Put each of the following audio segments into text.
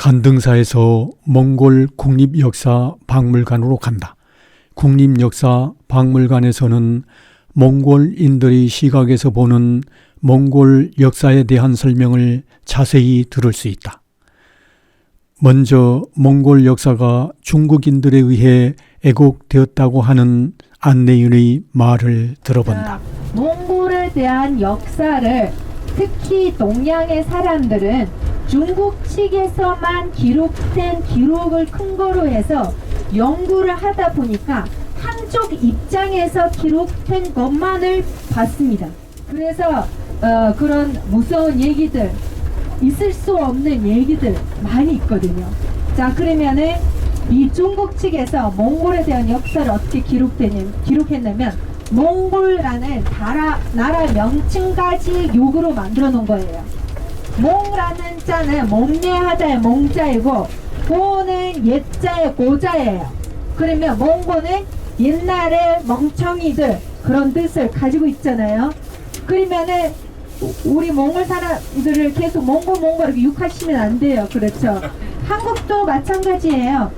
간등사에서 몽골 국립역사박물관으로 간다. 국립역사박물관에서는 몽골인들의 시각에서 보는 몽골 역사에 대한 설명을 자세히 들을 수 있다. 먼저 몽골 역사가 중국인들에 의해 애곡되었다고 하는 안내인의 말을 들어본다. 몽골에 대한 역사를 특히 동양의 사람들은 중국 측에서만 기록된 기록을 근거로 해서 연구를 하다 보니까 한쪽 입장에서 기록된 것만을 봤습니다. 그래서 그런 무서운 얘기들, 있을 수 없는 얘기들 많이 있거든요. 자, 그러면은 이 중국 측에서 몽골에 대한 역사를 어떻게 기록했냐면 몽골라는 나라 명칭까지 욕으로 만들어 놓은 거예요. 몽라는 자는 몽내하자의 몽자이고 고는 옛자의 고자예요. 그러면 몽고는 옛날에 멍청이들 그런 뜻을 가지고 있잖아요. 그러면은 우리 몽골 사람들을 계속 몽고 이렇게 욕하시면 안 돼요. 그렇죠? 한국도 마찬가지예요.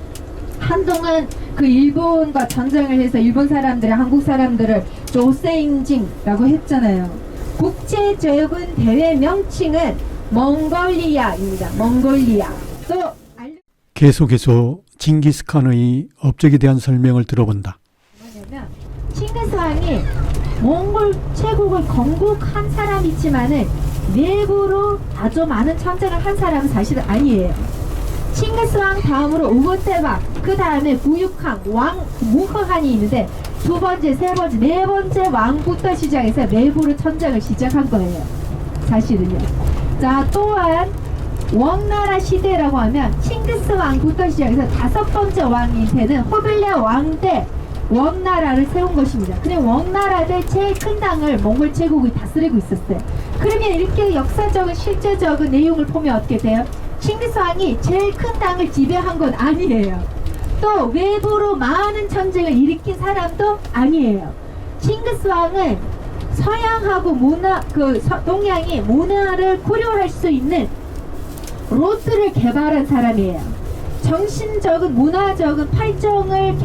한동안 그 일본과 전쟁을 해서 일본 사람들이 한국 사람들을 조세인징라고 했잖아요. 국제적인 대회 명칭은 몽골리아입니다. 몽골리아. 또 계속해서 징기스칸의 업적에 대한 설명을 들어본다. 뭐냐면 칭기스칸이 몽골 제국을 건국한 사람이지만은 내부로 아주 많은 전쟁을 한 사람은 사실은 아니에요. 칭기스칸 다음으로 우고테박, 그 다음에 구육항, 왕 무허한이 있는데 두 번째, 세 번째, 네 번째 왕부터 시작해서 내부로 전쟁을 시작한 거예요. 사실은요. 자, 또한 왕나라 시대라고 하면 칭기스 왕부터 시작해서 다섯 번째 왕인테는 호빌레 왕 때 왕나라를 세운 것입니다. 그냥 왕나라 때 제일 큰 땅을 몽골 제국이 다스리고 있었어요. 그러면 이렇게 역사적인 실제적인 내용을 보면 어떻게 돼요? 칭기스 왕이 제일 큰 땅을 지배한 건 아니에요. 또 외부로 많은 전쟁을 일으킨 사람도 아니에요. 칭기스 왕은 서양하고 동양이 문화를 고려할 수 있는 루트를 개발한 사람이에요. 정신적인 문화적인 발전을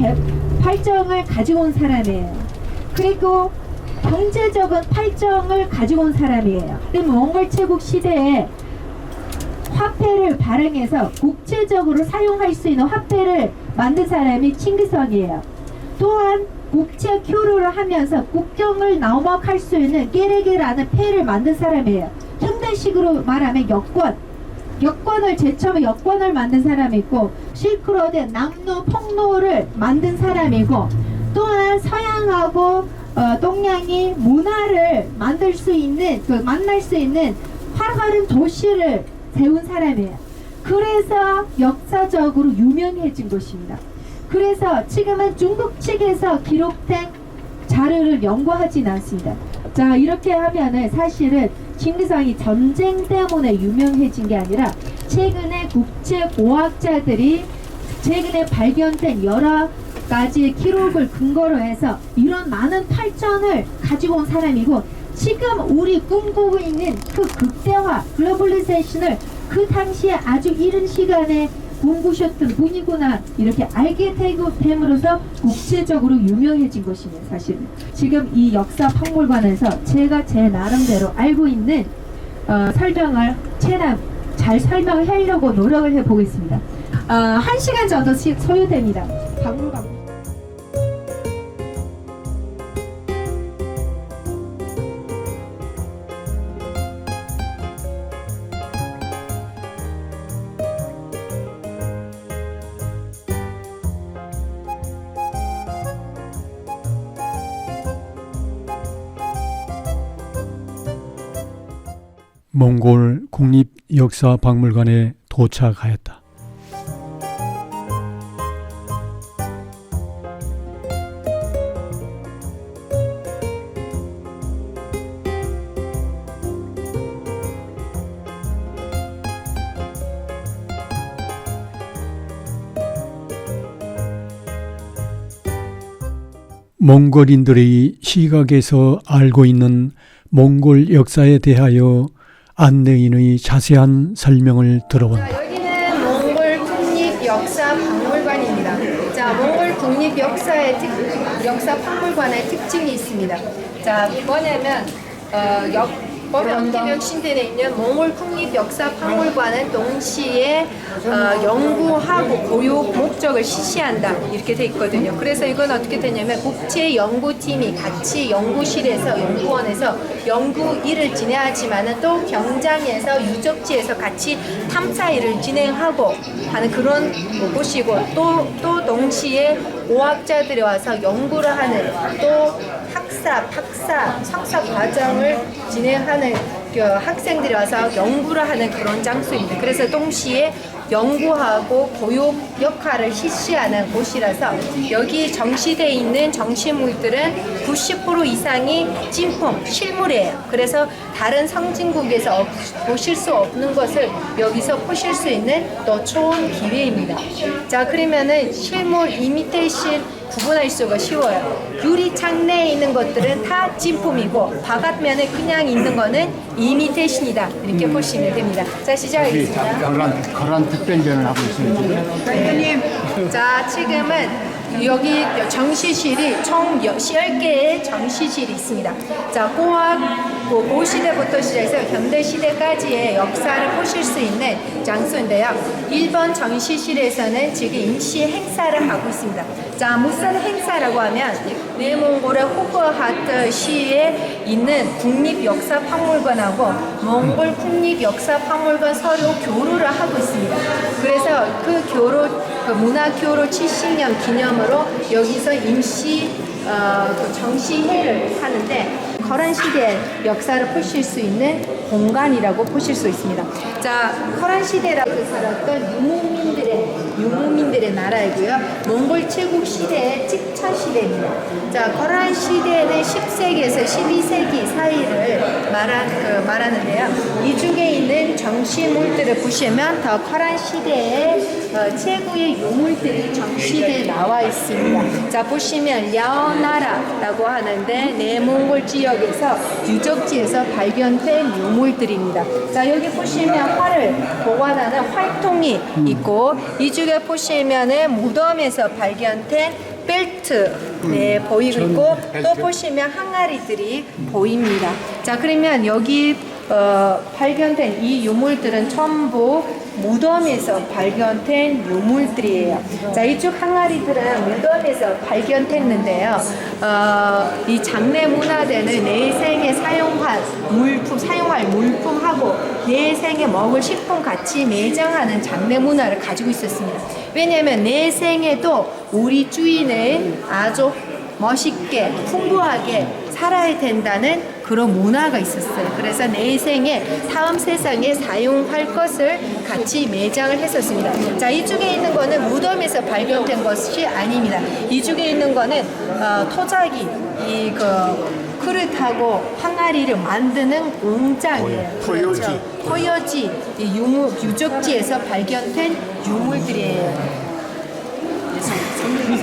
가지고 온 사람이에요. 그리고 경제적인 발전을 가지고 온 사람이에요. 그러면 몽골 제국 시대에 화폐를 발행해서 국제적으로 사용할 수 있는 화폐를 만든 사람이 칭기스왕이에요. 또한 국제 교류를 하면서 국경을 넘어갈 수 있는 깨레게라는 패를 만든 사람이에요. 현대식으로 말하면 여권을 제일 처음에 여권을 만든 사람이 있고 실크로드 남로 폭로를 만든 사람이고 또한 서양하고 동양이 문화를 만날 수 있는 활발한 도시를 세운 사람이에요. 그래서 역사적으로 유명해진 것입니다. 그래서 지금은 중국 측에서 기록된 자료를 연구하진 않습니다. 자, 이렇게 하면은 사실은 칭기스왕이 전쟁 때문에 유명해진 게 아니라 최근에 국제고학자들이 최근에 발견된 여러 가지 기록을 근거로 해서 이런 많은 발전을 가지고 온 사람이고 지금 우리 꿈꾸고 있는 그 극대화 글로벌리제이션을 그 당시에 아주 이른 시간에 꿈꾸셨던 분이구나 이렇게 알게 됨으로써 국제적으로 유명해진 것이네요. 사실 지금 이 역사 박물관에서 제가 제 나름대로 알고 있는 설명을 최대한 잘 설명하려고 노력을 해보겠습니다. 1시간 정도 소요됩니다. 박물관. 몽골 국립역사박물관에 도착하였다. 몽골인들의 시각에서 알고 있는 몽골 역사에 대하여 안내인의 자세한 설명을 들어본다. 여기는 몽골 역사박물관의 특징이 있습니다. 자, 뭐냐면 범역시대에 있는 몽골 국립역사박물관은 동시에 연구하고 교육 목적을 실시한다 이렇게 돼 있거든요. 그래서 이건 어떻게 되냐면 국제 연구팀이 같이 연구실에서 연구원에서 연구 일을 진행하지만은 또 경장에서 유적지에서 같이 탐사 일을 진행하고 하는 그런 곳이고 또 동시에 오학자들이 와서 연구를 하는 또 학사, 박사, 석사 과정을 진행하는 학생들이 와서 연구를 하는 그런 장소입니다. 그래서 동시에 연구하고 교육 역할을 실시하는 곳이라서 여기 정시되어 있는 정시물들은 90% 이상이 진품, 실물이에요. 그래서 다른 선진국에서 보실 수 없는 것을 여기서 보실 수 있는 또 좋은 기회입니다. 자, 그러면은 실물, 이미테이션 구분할 수가 쉬워요. 유리창 내에 있는 것들은 다 진품이고 바깥면에 그냥 있는 거는 이미테이션이다 이렇게 보시면 됩니다. 자, 시작하겠습니다. 그런 특별전을 하고 있습니다. 대표님, 자, 지금은 여기 정시실이 총 10개의 정시실이 있습니다. 자, 고시대부터 시작해서 현대시대까지의 역사를 보실 수 있는 장소인데요. 1번 정시실에서는 지금 임시 행사를 하고 있습니다. 자, 무슨 행사라고 하면 내몽골의 호거하트 시에 있는 국립역사박물관하고 몽골 국립역사박물관 서로 교류를 하고 있습니다. 그래서 그 문화교류 70년 기념으로 여기서 임시 정시회를 하는데 거란 시대의 역사를 보실 수 있는 공간이라고 보실 수 있습니다. 자, 거란 시대라고 살았던 유목민들의 나라이고요. 몽골 제국 시대의 직차 시대입니다. 자, 거란 시대는 10세기에서 12세기 사이를 말하는데요. 이 중에 있는 정시물들을 보시면 더 거란 시대의 최고의 유물들이 정시대에 나와 있습니다. 자, 보시면 랴오나라라고 하는데 내몽골 지역에서 유적지에서 발견된 유물들입니다. 자, 여기 보시면 활을 보관하는 활통이 있고 이쪽에 보시면은 무덤에서 발견된 벨트 보이고 있고 또 보시면 항아리들이 보입니다. 자, 그러면 여기 발견된 이 유물들은 전부 무덤에서 발견된 유물들이에요. 자, 이쪽 항아리들은 무덤에서 발견됐는데요. 이 장례 문화대는 내 생에 사용할 물품하고 내 생에 먹을 식품 같이 매장하는 장례 문화를 가지고 있었습니다. 왜냐하면 내 생에도 우리 주인은 아주 멋있게 풍부하게 살아야 된다는 그런 문화가 있었어요. 그래서 내 생에 다음 세상에 사용할 것을 같이 매장을 했었습니다. 자, 이쪽에 있는 거는 무덤에서 발견된 것이 아닙니다. 이쪽에 있는 거는 토자기 그릇하고 항아리를 만드는 공장이에요. 토여지 유적지에서 발견된 유물들이에요.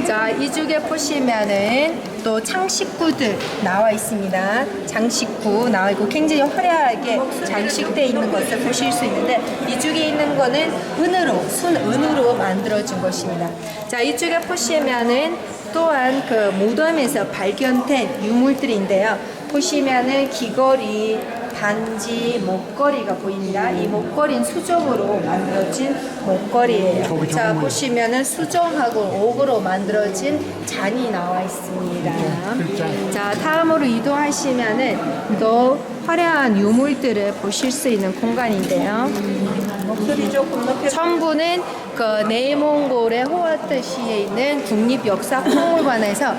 자, 이쪽에 보시면은 또 장식구들 나와 있습니다. 장식구 나와 있고 굉장히 화려하게 장식되어 있는 것을 보실 수 있는데 이쪽에 있는 거는 은으로 만들어진 것입니다. 자, 이쪽에 보시면은 또한 그 무덤에서 발견된 유물들인데요. 보시면은 귀걸이, 반지, 목걸이가 보입니다. 이 목걸이는 수정으로 만들어진 목걸이에요. 자, 보시면은 수정하고 옥으로 만들어진 잔이 나와 있습니다. 자, 다음으로 이동하시면은 또 화려한 유물들을 보실 수 있는 공간인데요. 목소리 조금 높여. 전부는 그 내몽골의 호아트시에 있는 국립역사박물관에서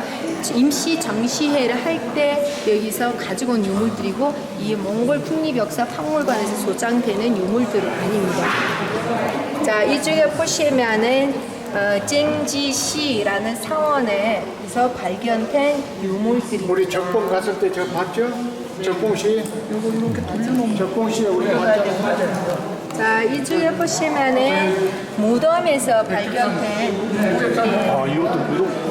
임시 정시회를 할 때 여기서 가지고 온 유물들이고 이 몽골 국립역사박물관에서 소장되는 유물들은 아닙니다. 자, 이쪽에 보시면은 쨍지시라는 사원에서 발견된 유물들이 우리 적봉 갔을 때 저 봤죠? 적봉시? 적봉시에 우리가 갔잖아요. 자, 이쪽에 보시면은 무덤에서 발견된 유물들이에요.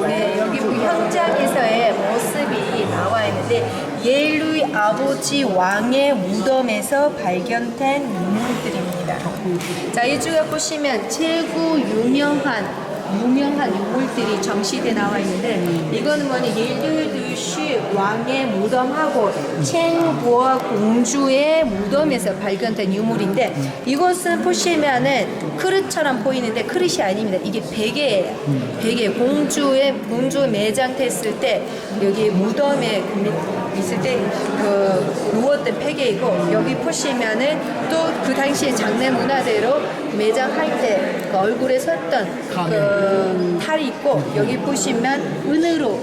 네, 여기 현장에서의 모습이 나와 있는데 옐루이 아버지 왕의 무덤에서 발견된 유물들입니다. 자, 이쪽에 보시면 최고 유명한 유명한 유물들이 정시돼 나와 있는데 이거는 뭐냐 예르르시 왕의 무덤하고 첸보아 공주의 무덤에서 발견된 유물인데 이것은 보시면은 그릇처럼 보이는데 그릇이 아닙니다. 이게 베개예요. 베개 공주 매장됐을 때 여기 무덤에 있을 때 그 누웠던 베개이고 여기 보시면은 또 그 당시에 장례 문화대로 매장할 때 그 얼굴에 섰던 그 탈이 있고 여기 보시면 은으로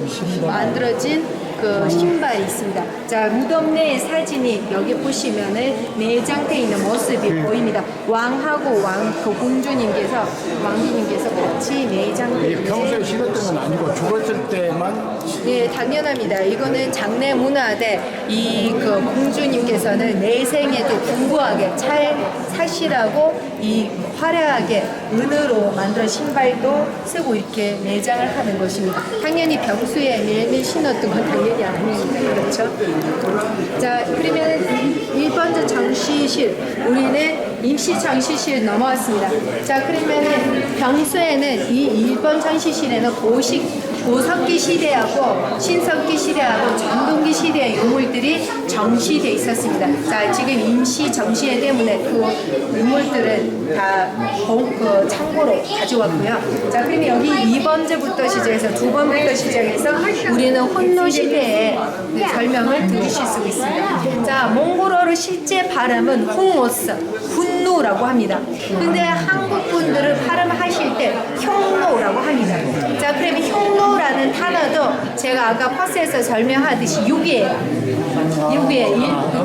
만들어진 그 신발이 있습니다. 자, 무덤 내의 사진이 여기 보시면은 내장돼 있는 모습이 보입니다. 왕하고 그 공주님께서 왕비님께서 같이 내장돼 이게 평소에 있는 신었던 건 아니고 죽었을 때만 네, 당연합니다. 이거는 장례 문화대 이 그 공주님께서는 내생에도 궁구하게 잘 사시라고 이 화려하게 은으로 만든 신발도 쓰고 이렇게 매장을 하는 것입니다. 당연히 병수에 매일매일 신었던 건 당연히 아닙니다. 그렇죠? 자, 그러면 1번째 장시실, 우리는 임시 장시실 넘어왔습니다. 자, 그러면은 병수에는 이 1번 장시실에는 고석기 시대하고 신석기 시대하고 전동기 시대의 유물들이 정시돼 있었습니다. 자, 지금 임시 정시에 때문에 그 유물들은 다 그 창고로 가져왔고요. 자, 그러면 여기 2번째부터 시작해서 2번부터 시작해서 우리는 혼노 시대의 설명을 들으실 수 있습니다. 자, 몽골어로 실제 발음은 훈노스, 훈노라고 합니다. 근데 한국 분들은 발음하실 때 흉노라고 합니다. 자, 그러면 흉노라는 단어도 제가 아까 퍼스에서 설명하듯이 6이에요.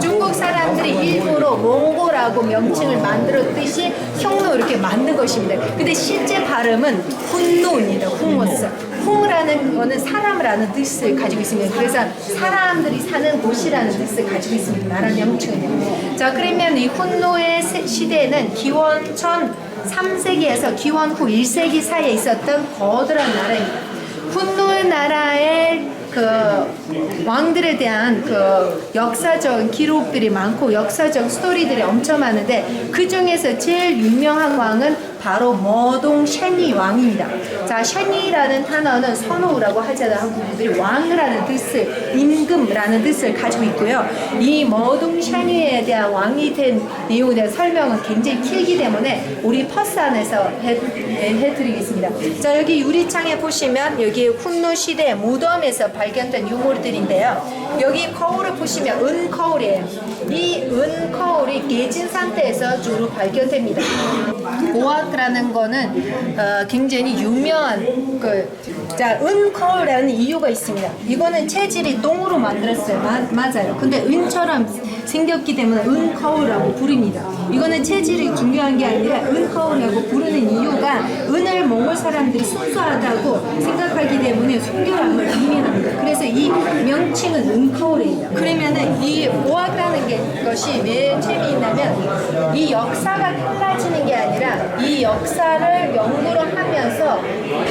중국 사람들이 일부러 몽골하고 명칭을 만들었듯이 흉노 이렇게 만든 것입니다. 근데 실제 발음은 훈노입니다. 훈노스. 훈라는 거는 사람이라는 뜻을 가지고 있습니다. 그래서 사람들이 사는 곳이라는 뜻을 가지고 있습니다. 나라 명칭은요. 자, 그러면 이 훈노의 시대는 기원 3세기에서 기원 후 1세기 사이에 있었던 거대한 나라입니다. 훈노의 나라의 그 왕들에 대한 그 역사적 기록들이 많고 역사적 스토리들이 엄청 많은데 그 중에서 제일 유명한 왕은 바로 머동 샤니 왕입니다. 자, 샤니라는 단어는 선호라고 하잖아요. 한국 분들이 왕이라는 뜻을 임금이라는 뜻을 가지고 있고요. 이 머동 샤니에 대한 왕이 된 내용에 대한 설명은 굉장히 길기 때문에 우리 퍼스 안에서 해드리겠습니다. 자, 여기 유리창에 보시면 여기 훈노 시대 무덤에서 발견된 유물들인데요. 여기 거울을 보시면 은거울이에요. 이 은거울이 깨진 상태에서 주로 발견됩니다. 고학라는 거는 굉장히 유명한 자, 은거울이라는 이유가 있습니다. 이거는 체질이 똥으로 만들었어요. 맞아요. 근데 은처럼 생겼기 때문에 은거울이라고 부릅니다. 이거는 체질이 중요한 게 아니라 은거울이라고 부르는 이유가 은을 몽골 사람들이 순수하다고 생각하기 때문에 순결함을 의미합니다. 그래서 이 명칭은 은거울이에요. 그러면은 이 고학라는 것이 왜 재미있냐면 이 역사가 달라지는 게 아니라 이 역사를 연구를 하면서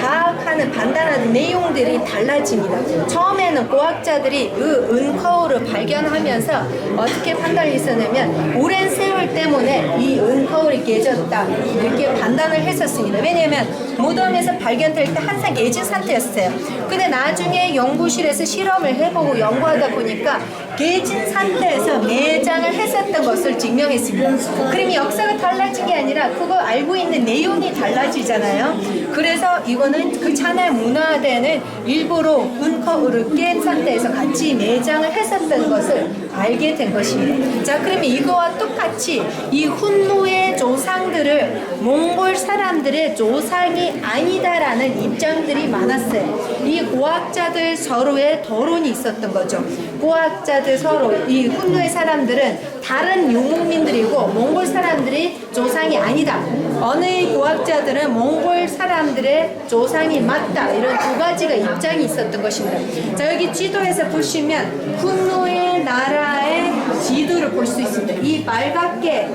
파악하는 판단하는 내용들이 달라집니다. 처음에는 고학자들이 그 은거울을 발견하면서 어떻게 판단을 했었냐면 오랜 세월 때문에 이 은거울이 깨졌다 이렇게 판단을 했었습니다. 왜냐하면 무덤에서 발견될 때 항상 깨진 상태였어요. 근데 나중에 연구실에서 실험을 해보고 연구하다 보니까 깨진 상태에서 매장을 했었던 것을 증명했습니다. 그러면 역사가 달라진 게 아니라 그거 알고 있는 내용이 달라지잖아요. 그래서 이거는 그 차내 문화대는 일부러 은거울을 깬 상태에서 같이 매장을 했었던 것을 알게 된 것입니다. 자, 그러면 이거와 똑같이 이 훈노의 조상들을 몽골 사람들의 조상이 아니다라는 입장들이 많았어요. 이 고학자들 서로의 토론이 있었던 거죠. 고학자들 서로 이 훈노의 사람들은 다른 유목민들이고 몽골 사람들이 조상이 아니다. 어느 고학자들은 몽골 사람들의 조상이 맞다. 이런 두 가지가 입장이 있었던 것입니다. 자, 여기 지도에서 보시면 훈노의 나라의 지도를 볼 수 있습니다. 이 빨갛게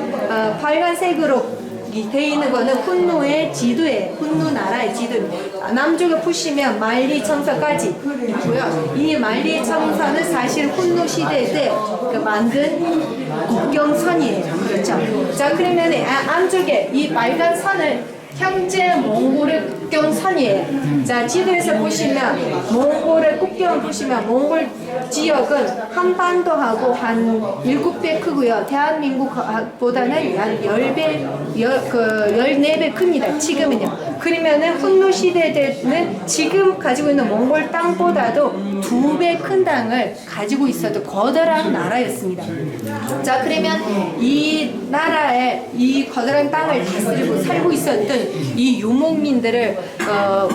빨간색으로 되어 있는 거는 훈노의 지도예요. 훈노 나라의 지도입니다. 남쪽에 보시면 만리청사까지 있고요. 이 만리청사는 사실 훈노 시대 때 만든 국경선이에요. 그렇죠. 자, 그러면 안쪽에 이 빨간 선을 현재 몽골의 국경선이에요. 자, 지도에서 보시면 몽골의 국경을 보시면 몽골 지역은 한반도하고 한 7배 크고요. 대한민국보다는 한 14배 큽니다. 지금은요. 그러면은 훈노 시대 때는 지금 가지고 있는 몽골 땅보다도 2배 큰 땅을 가지고 있어도 거대한 나라였습니다. 자, 그러면 이 나라에 이 거대한 땅을 다스리고 살고 있었던 이 유목민들을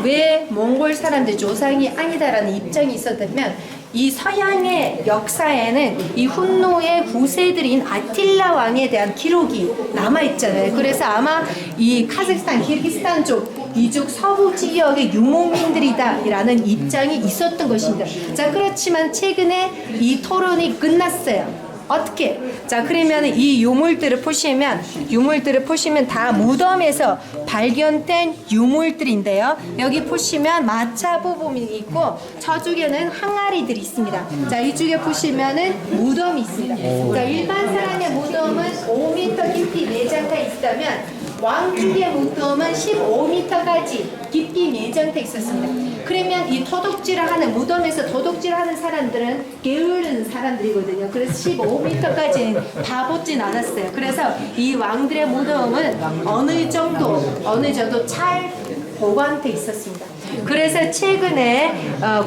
왜 몽골 사람들 조상이 아니다라는 입장이 있었다면 이 서양의 역사에는 이 훈노의 후세들인 아틸라 왕에 대한 기록이 남아있잖아요. 그래서 아마 이 카자흐스탄, 키르기스탄 쪽 이쪽 서부 지역의 유목민들이다라는 입장이 있었던 것입니다. 자, 그렇지만 최근에 이 토론이 끝났어요. 어떻게? 자, 그러면 이 유물들을 보시면 다 무덤에서 발견된 유물들인데요. 여기 보시면 마차 부분이 있고 저쪽에는 항아리들이 있습니다. 자, 이쪽에 보시면은 무덤이 있습니다. 자, 일반 사람의 무덤은 5m 깊이 내장돼 있다면 왕족의 무덤은 15m까지 깊이 내장돼 있었습니다. 그러면 이 도둑질을 하는 무덤에서 도둑질을 하는 사람들은 게으른 사람들이거든요. 그래서 15m까지는 다 보진 않았어요. 그래서 이 왕들의 무덤은 어느 정도 잘 보관돼 있었습니다. 그래서 최근에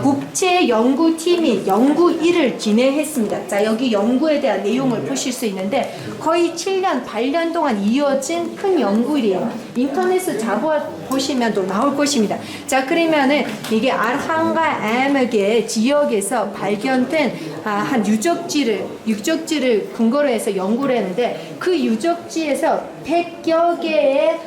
국제연구팀이 연구 일을 진행했습니다. 자, 여기 연구에 대한 내용을 보실 수 있는데 거의 7년, 8년 동안 이어진 큰 연구일이에요. 인터넷에 잡아보시면 또 나올 것입니다. 자, 그러면은 이게 아르한과 에메게 지역에서 발견된 한 유적지를 근거로 해서 연구를 했는데 그 유적지에서 100여 개의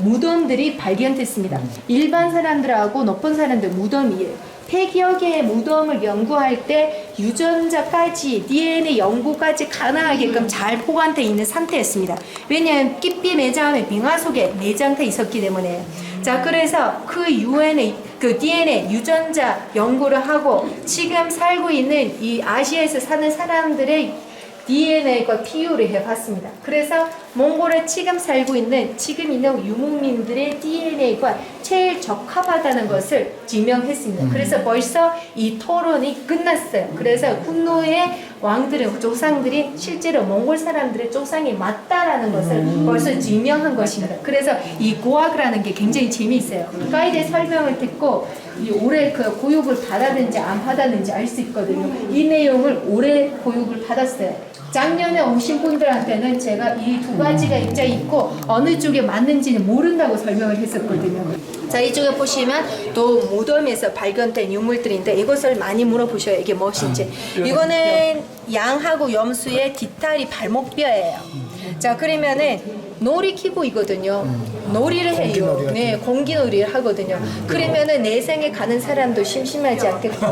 무덤들이 발견됐습니다. 일반 사람들하고 높은 사람들 무덤이에요. 100여 개의 무덤을 연구할 때 유전자까지 DNA 연구까지 가능하게끔 잘 보관되어 있는 상태였습니다. 왜냐하면 깊이 내장하면 빙하 속에 내장돼 있었기 때문에. 자, 그래서 그 유엔의 그 DNA 유전자 연구를 하고 지금 살고 있는 이 아시아에서 사는 사람들의 DNA과 비교를 해봤습니다. 그래서 몽골에 지금 있는 유목민들의 DNA가 제일 적합하다는 것을 증명했습니다. 그래서 벌써 이 토론이 끝났어요. 그래서 훈노의 왕들은 조상들이 실제로 몽골 사람들의 조상이 맞다라는 것을 벌써 증명한 것입니다. 그래서 이 고학이라는 게 굉장히 재미있어요. 가이드의 설명을 듣고 올해 그 교육을 받았는지 안 받았는지 알 수 있거든요. 이 내용을 올해 교육을 받았어요. 작년에 오신 분들한테는 제가 이 두 가지가 입장이 있고 어느 쪽에 맞는지는 모른다고 설명을 했었거든요. 자, 이쪽에 보시면 또 무덤에서 발견된 유물들인데 이것을 많이 물어보셔요. 이게 무엇인지. 이거는 양하고 염소의 뒷다리 발목뼈예요. 자, 그러면은 놀이 키고 있거든요. 놀이를 해요. 네, 공기놀이를 하거든요. 그러면은 내생에 가는 사람도 심심하지 않겠고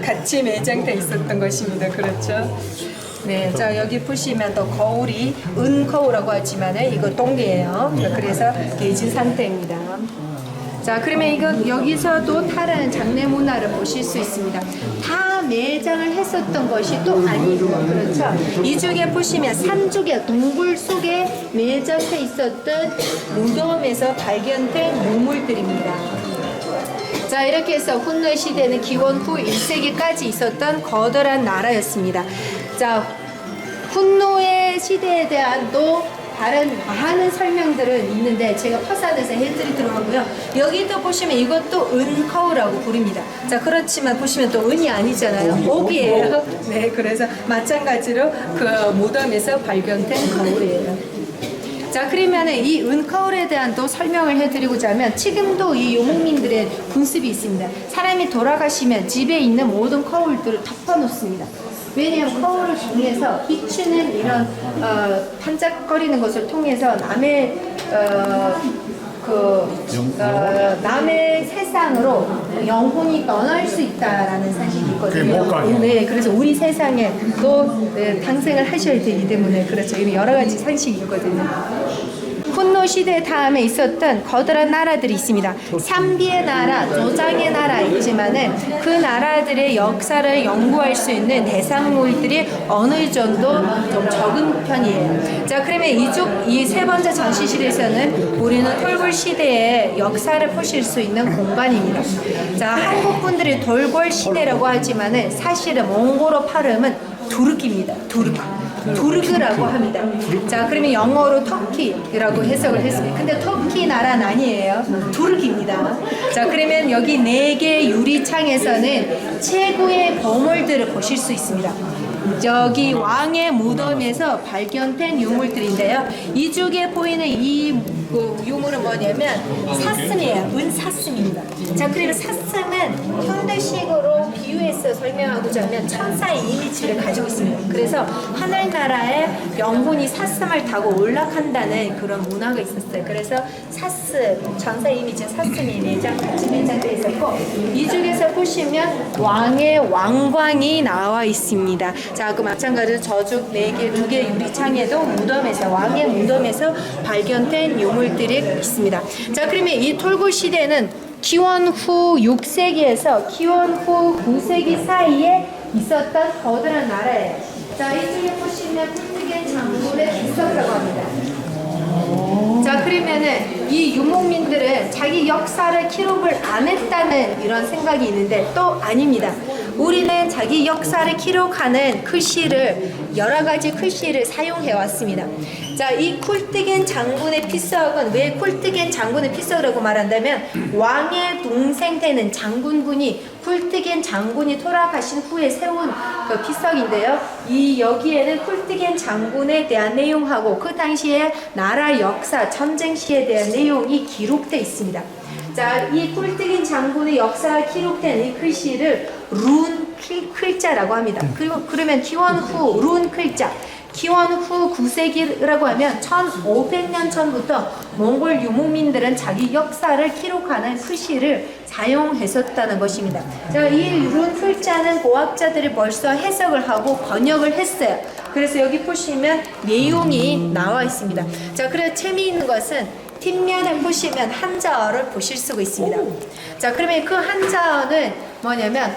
같이 매장돼 있었던 것입니다. 그렇죠? 네, 자, 여기 보시면 또 거울이 은거울이라고 하지만은 이거 똥이에요. 그래서 개진 상태입니다. 자, 그러면 이거 여기서도 다른 장례 문화를 보실 수 있습니다. 다 매장을 했었던 것이 또 아니고, 그렇죠? 이쪽에 보시면 산쪽에 동굴 속에 매장돼 있었던 무덤에서 발견된 유물들입니다. 자, 이렇게 해서 훈노의 시대는 기원 후 1세기까지 있었던 거대한 나라였습니다. 자, 훈노의 시대에 대한 또 다른 많은 설명들은 있는데 제가 파산해서 해드리도록 하고요. 여기도 보시면 이것도 은거울이라고 부릅니다. 자, 그렇지만 보시면 또 은이 아니잖아요. 옥이에요. 네, 그래서 마찬가지로 그 무덤에서 발견된 거울이에요. 자, 그러면 이 은거울에 대한 또 설명을 해드리고자 하면 지금도 이 유목민들의 군습이 있습니다. 사람이 돌아가시면 집에 있는 모든 거울들을 덮어놓습니다. 왜냐하면 거울을 통해서 비추는 이런 반짝거리는 것을 통해서 남의 세상으로 영혼이 떠날 수 있다라는 사실이 있거든요. 네, 그래서 우리 세상에 또 탄생을 하셔야 되기 때문에 그렇죠. 여러 가지 상식이 있거든요. 훈노 시대 다음에 있었던 거대한 나라들이 있습니다. 삼비의 나라, 조장의 나라 있지만은 그 나라들의 역사를 연구할 수 있는 대상물들이 어느 정도 좀 적은 편이에요. 자, 그러면 이 세 번째 전시실에서는 우리는 돌골 시대의 역사를 보실 수 있는 공간입니다. 자, 한국 분들이 돌골 시대라고 하지만은 사실은 몽골어 발음은 두르기입니다. 두르그라고 합니다. 자, 그러면 영어로 터키라고 해석을 했습니다. 근데 터키 나라는 아니에요. 두르기입니다. 자, 그러면 여기 4개 유리창에서는 최고의 보물들을 보실 수 있습니다. 저기 왕의 무덤에서 발견된 유물들인데요. 이쪽에 보이는 이 유물은 뭐냐면 사슴이에요. 은사슴입니다. 자, 그리고 사슴은 현대식으로 비유해서 설명하고자 하면 천사의 이미지를 가지고 있습니다. 그래서 하늘나라에 영혼이 사슴을 타고 올라간다는 그런 문화가 있었어요. 그래서 사슴, 천사의 이미지 사슴이 매장되어 있었고, 이쪽에서 보시면 왕의 왕관이 나와 있습니다. 자, 그 마찬가지로 저쪽 2개 유리창에도 무덤에서, 왕의 무덤에서 발견된 유물들이 있습니다. 자, 그러면 이 돌골 시대는 기원 후 6세기에서 기원 후 9세기 사이에 있었던 거대한 나라예요. 자, 이쪽에 보시면 풀뜨겐 장군의 비석이라고 합니다. 자, 그러면은 이 유목민들은 자기 역사를 기록을 안 했다는 이런 생각이 있는데 또 아닙니다. 우리는 자기 역사를 기록하는 글씨를, 여러 가지 글씨를 사용해 왔습니다. 자, 이 쿨뜨겐 장군의 피석은 왜 쿨뜨겐 장군의 피석이라고 말한다면, 왕의 동생 되는 장군분이 쿨뜨겐 장군이 돌아가신 후에 세운 그 피석인데요. 여기에는 쿨뜨겐 장군에 대한 내용하고 그 당시에 나라 역사, 전쟁 시에 대한 내용이 기록되어 있습니다. 자, 이 쿨뜨겐 장군의 역사가 기록된 이 글씨를 룬 글자라고 합니다. 그리고 그러면 기원 후 룬 글자, 기원 후 9세기라고 하면 1500년 전부터 몽골 유목민들은 자기 역사를 기록하는 글씨를 사용했었다는 것입니다. 자, 이 룬 글자는 고학자들이 벌써 해석을 하고 번역을 했어요. 그래서 여기 보시면 내용이 나와 있습니다. 자, 그래서 재미있는 것은 뒷면에 보시면 한자어를 보실 수가 있습니다. 자, 그러면 그 한자어는 뭐냐면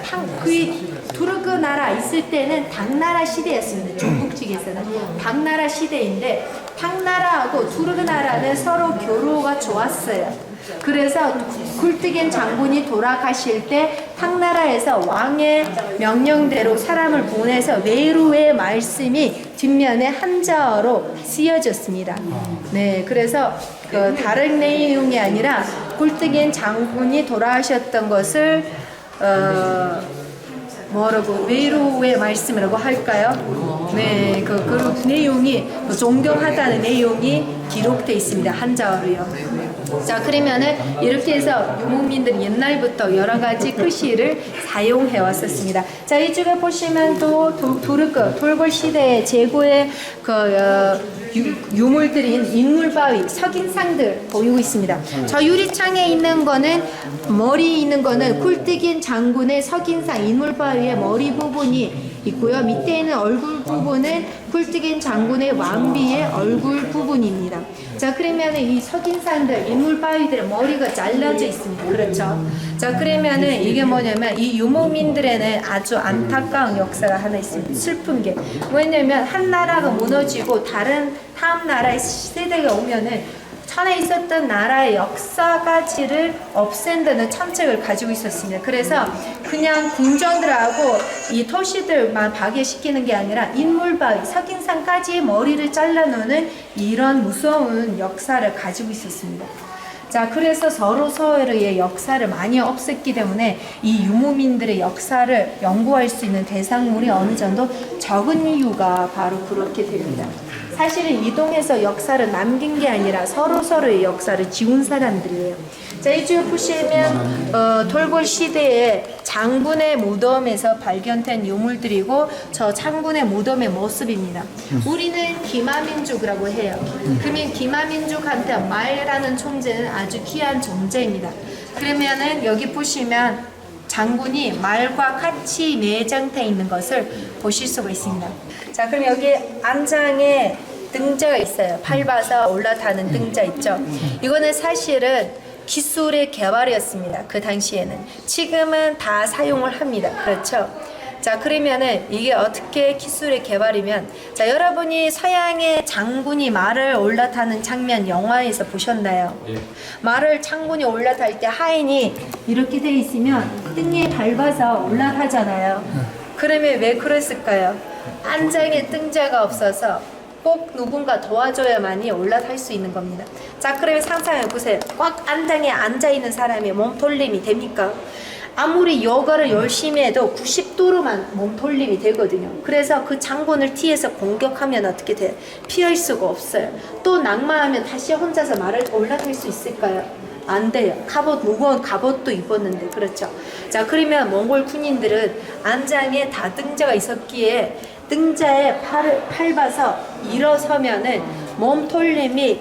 두르그 나라 있을 때는 당나라 시대였습니다. 중국 측에서는 당나라 시대인데, 당나라하고 두르그 나라는 서로 교류가 좋았어요. 그래서 쿨뜨겐 장군이 돌아가실 때 당나라에서 왕의 명령대로 사람을 보내서 외루의 말씀이 뒷면에 한자어로 쓰여졌습니다. 네, 그래서 그 다른 내용이 아니라 쿨뜨겐 장군이 돌아가셨던 것을 뭐라고, 외로의 말씀이라고 할까요? 네, 그 내용이 존경하다는 내용이 기록되어 있습니다. 한자어로요. 자, 그러면은 이렇게 해서 유목민들이 옛날부터 여러 가지 글씨를 사용해 왔었습니다. 자, 이쪽에 보시면 또 돌골 시대의 제고의 유물들인 인물바위, 석인상들 보이고 있습니다. 저 유리창에 있는 거는, 머리 있는 거는 쿨뜨겐 장군의 석인상, 인물바위의 머리 부분이 있고요. 밑에 있는 얼굴 부분은 쿨뜨겐 장군의 왕비의 얼굴 부분입니다. 자, 그러면 이 석인상들, 인물바위들의 머리가 잘라져 있습니다. 그렇죠? 자, 그러면은 이게 뭐냐면 이 유목민들에는 아주 안타까운 역사가 하나 있습니다. 슬픈 게 뭐냐면, 한 나라가 무너지고 다음 나라의 시대가 오면은 전에 있었던 나라의 역사가치를 없앤다는 참책을 가지고 있었습니다. 그래서 그냥 궁정들하고 이 도시들만 파괴시키는 게 아니라 인물바위, 석인상까지 머리를 잘라놓는 이런 무서운 역사를 가지고 있었습니다. 자, 그래서 서로의 역사를 많이 없앴기 때문에 이 유목민들의 역사를 연구할 수 있는 대상물이 어느 정도 적은 이유가 바로 그렇게 됩니다. 사실은 이동해서 역사를 남긴 게 아니라 서로의 역사를 지운 사람들이에요. 자, 이쪽에 보시면 돌골 시대의 장군의 무덤에서 발견된 유물들이고, 저 장군의 무덤의 모습입니다. 우리는 기마민족이라고 해요. 그러면 기마민족한테 말이라는 존재는 아주 귀한 존재입니다. 그러면은 여기 보시면 장군이 말과 같이 매장되어 있는 것을 보실 수가 있습니다. 자, 그럼 여기 안장에 등자가 있어요. 밟아서 올라타는 등자 있죠. 이거는 사실은 기술의 개발이었습니다. 그 당시에는. 지금은 다 사용을 합니다. 그렇죠? 자, 그러면은 이게 어떻게 기술의 개발이면, 자, 여러분이 서양의 장군이 말을 올라타는 장면 영화에서 보셨나요? 말을 장군이 올라탈 때 하인이 이렇게 돼 있으면 등에 밟아서 올라타잖아요. 그러면 왜 그랬을까요? 안장에 등자가 없어서 꼭 누군가 도와줘야만이 올라탈 수 있는 겁니다. 자, 그러면 상상해 보세요. 꽉 안장에 앉아 있는 사람이 몸돌림이 됩니까? 아무리 요가를 열심히 해도 90도로만 몸돌림이 되거든요. 그래서 그 장군을 뒤에서 공격하면 어떻게 돼요? 피할 수가 없어요. 또 낙마하면 다시 혼자서 말을 올라탈 수 있을까요? 안 돼요. 갑옷, 무거운 갑옷도 입었는데, 그렇죠? 자, 그러면 몽골 군인들은 안장에 다 등자가 있었기에 등자에 팔을 밟아서 일어서면은 몸돌림이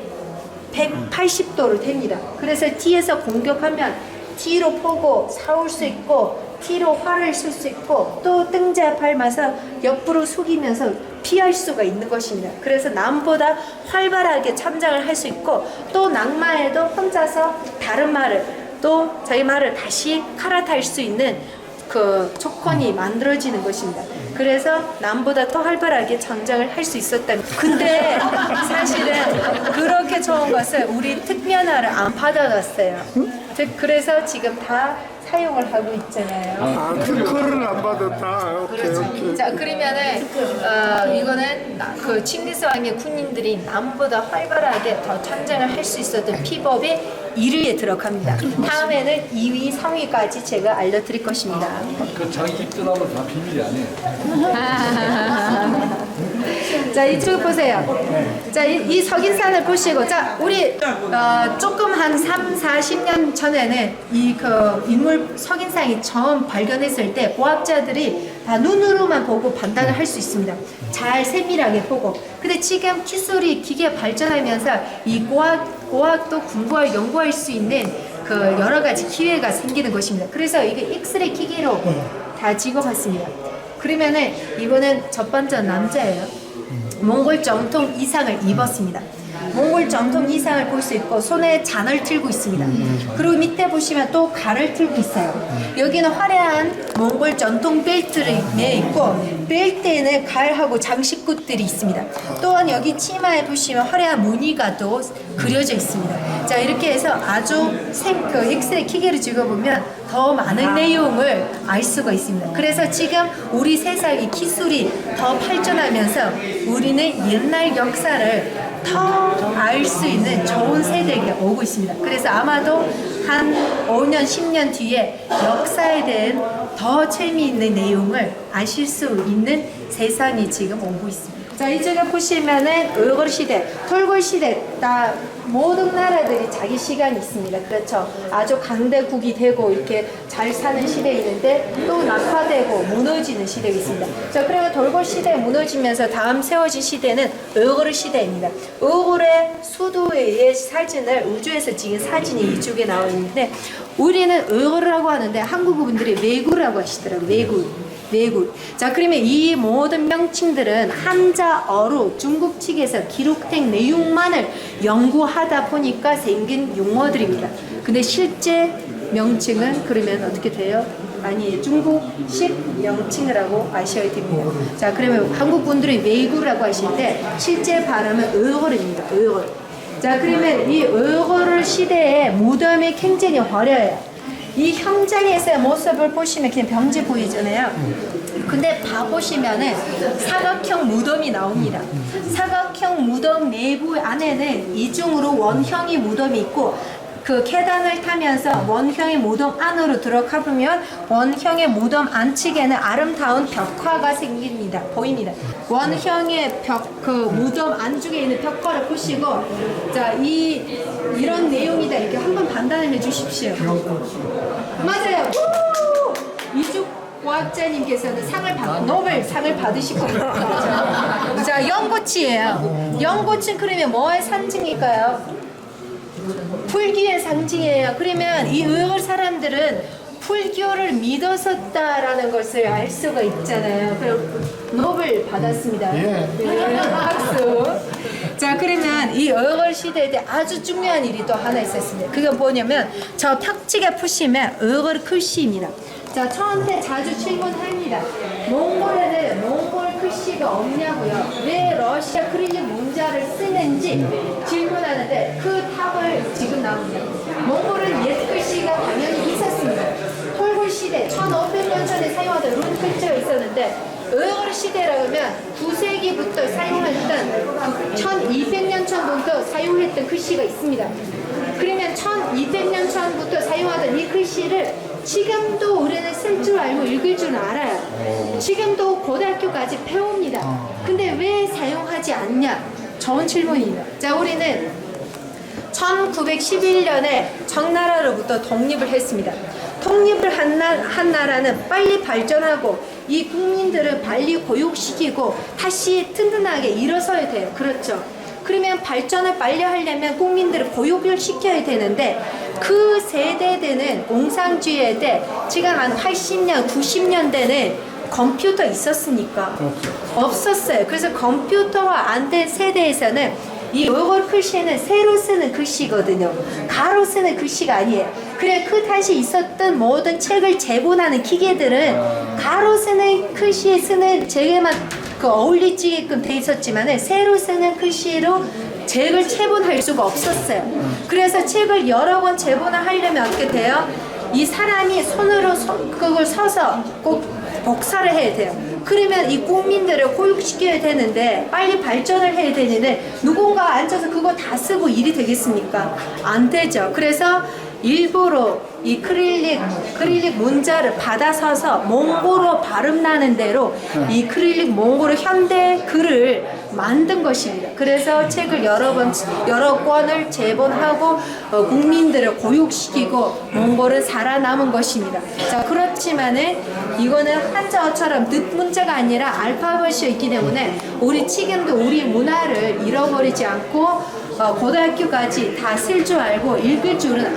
180도로 됩니다. 그래서 뒤에서 공격하면 뒤로 보고 싸울 수 있고, 뒤로 활을 쓸 수 있고, 또 등자에 밟아서 옆으로 숙이면서 피할 수가 있는 것입니다. 그래서 남보다 활발하게 참장을 할 수 있고, 또 낙마에도 혼자서 다른 말을, 또 자기 말을 다시 갈아탈 수 있는 그 조건이 만들어지는 것입니다. 그래서 남보다 더 활발하게 전장을 할 수 있었다는. 근데 사실은 그렇게 좋은 것을 우리 특면화를 안 받아갔어요. 그래서 지금 다 사용을 하고 있잖아요. 그거를 안 받았다. 오케이. 자, 그러면은 이거는 그 칭기스 왕의 군인들이 남보다 활발하게 더 전쟁을 할 수 있었던 비법의 1위에 들어갑니다. 다음에는 2위, 3위까지 제가 알려드릴 것입니다. 그 자기 입 떠나면 다 비밀이 아니에요. 자, 이쪽 보세요. 자, 이 석인산을 보시고, 자, 우리 조금 한 3, 40년 전에는 이 그 인물 석인상이 처음 발견했을 때 과학자들이 다 눈으로만 보고 판단을 할 수 있습니다. 잘 세밀하게 보고. 근데 지금 기술이 기계 발전하면서 이 과학도 공부할 연구할 수 있는 그 여러 가지 기회가 생기는 것입니다. 그래서 이게 엑스레이 기계로 다 찍어봤습니다. 그러면은 이거는 첫 번째 남자예요. 몽골 정통 의상을 입었습니다. 몽골 정통 의상을 볼 수 있고 손에 잔을 들고 있습니다. 그리고 밑에 보시면 또 칼을 들고 있어요. 여기는 화려한 몽골 전통 벨트를 매 있고 벨트에는 칼하고 장식굿들이 있습니다. 또한 여기 치마에 보시면 화려한 무늬가 또 그려져 있습니다. 자, 이렇게 해서 아주 그 엑스레이 기계를 찍어보면 더 많은 내용을 알 수가 있습니다. 그래서 지금 우리 세상의 기술이 더 발전하면서 우리는 옛날 역사를 더 알 수 있는 좋은 세대가 오고 있습니다. 그래서 아마도 한 5년, 10년 뒤에 역사에 대한 더 재미있는 내용을 아실 수 있는 세상이 지금 오고 있습니다. 자, 이쪽에 보시면은 의골 시대, 톨골 시대 다 모든 나라들이 자기 시간이 있습니다. 그렇죠? 아주 강대국이 되고 이렇게 잘 사는 시대에 있는데 또 낙화되고 무너지는 시대가 있습니다. 자, 그러면 톨골 시대 무너지면서 다음 세워진 시대는 의골 시대입니다. 의골의 수도의 사진을 우주에서 찍은 사진이 이쪽에 나와 있는데 우리는 의골이라고 하는데 한국 분들이 왜구라고 하시더라고요. 왜구. 자, 그러면 이 모든 명칭들은 한자어로 중국 측에서 기록된 내용만을 연구하다 보니까 생긴 용어들입니다. 근데 실제 명칭은 그러면 어떻게 돼요? 아니, 중국식 명칭이라고 아셔야 됩니다. 자, 그러면 한국 분들이 왜구라고 하실 때 실제 발음은 의골입니다. 의골. 자, 그러면 이 의골 시대에 무덤이 굉장히 화려해요. 이 현장에서의 모습을 보시면 그냥 병지 보이잖아요. 근데 봐보시면은 사각형 무덤이 나옵니다. 사각형 무덤 내부 안에는 이중으로 원형의 무덤이 있고 그 계단을 타면서 원형의 무덤 안으로 들어가 보면 원형의 무덤 안측에는 아름다운 벽화가 생깁니다. 보입니다. 원형의 그 무덤 안쪽에 있는 벽화를 보시고 자, 이런 내용이다 이렇게 한번 판단을 해 주십시오. 맞아요. 이쪽 과학자님께서는 노벨 상을 받으실 겁니다. 자, 연고치예요. 연고치 그러면 뭐의 상징일까요? 불교의 상징이에요. 그러면 이 의골 사람들은 불교를 믿었었다라는 것을 알 수가 있잖아요. 그럼 노벨 받았습니다. 네, 박수. 자, 그러면 이 어걸 시대 때 아주 중요한 일이 또 하나 있었습니다. 그게 뭐냐면 저 벽지에 보시면 어걸 글씨입니다. 자, 저한테 자주 질문합니다. 몽골에는 몽골 글씨가 없냐고요. 왜 러시아 크릴릭 문자를 쓰는지 질문하는데 그 답을 지금 나옵니다. 몽골은 옛 글씨가 당연히 있었습니다. 톨굴 시대 1500년 전에 사용하던 룬 글자가 있었는데 어걸 시대라고 하면 9세기부터 사용했던 1200년 전부터 사용했던 글씨가 있습니다. 그러면 1200년 전부터 사용하던 이 글씨를 지금도 우리는 쓸 줄 알고 읽을 줄 알아요. 지금도 고등학교까지 배웁니다. 근데 왜 사용하지 않냐? 좋은 질문입니다. 자, 우리는 1911년에 청나라로부터 독립을 했습니다. 독립을 한 나라는 빨리 발전하고 이 국민들을 빨리 교육시키고 다시 튼튼하게 일어서야 돼요. 그렇죠? 그러면 발전을 빨리 하려면 국민들을 교육을 시켜야 되는데 그 세대들은 공산주의 때 지금 한 80년, 90년대는 컴퓨터 있었습니까? 없었어요. 그래서 컴퓨터가 안 된 세대에서는 이 어걸 글씨는 세로 쓰는 글씨거든요. 가로 쓰는 글씨가 아니에요. 그래 그 당시 있었던 모든 책을 제본하는 기계들은 가로 쓰는 글씨에 쓰는 책에만 어울리지게끔 돼 있었지만은 세로 쓰는 글씨로 책을 체본할 수가 없었어요. 그래서 책을 여러 권 제본을 하려면 어떻게 돼요? 이 사람이 손으로 그걸 서서 꼭 복사를 해야 돼요. 그러면 이 국민들을 교육시켜야 되는데 빨리 발전을 해야 되는데 누군가 앉아서 그거 다 쓰고 일이 되겠습니까? 안 되죠. 그래서 일부러 이 크릴릭 문자를 받아서서 몽골어 발음 나는 대로 이 크릴릭 몽골어 현대 글을 만든 것입니다. 그래서 책을 여러 권을 제본하고 국민들을 교육시키고 몽골은 살아남은 것입니다. 자, 그렇지만은 이거는 한자어처럼 뜻문자가 아니라 알파벳이 있기 때문에 우리 지금도 우리 문화를 잃어버리지 않고 고등학교까지 다 쓸 줄 알고 읽을 줄은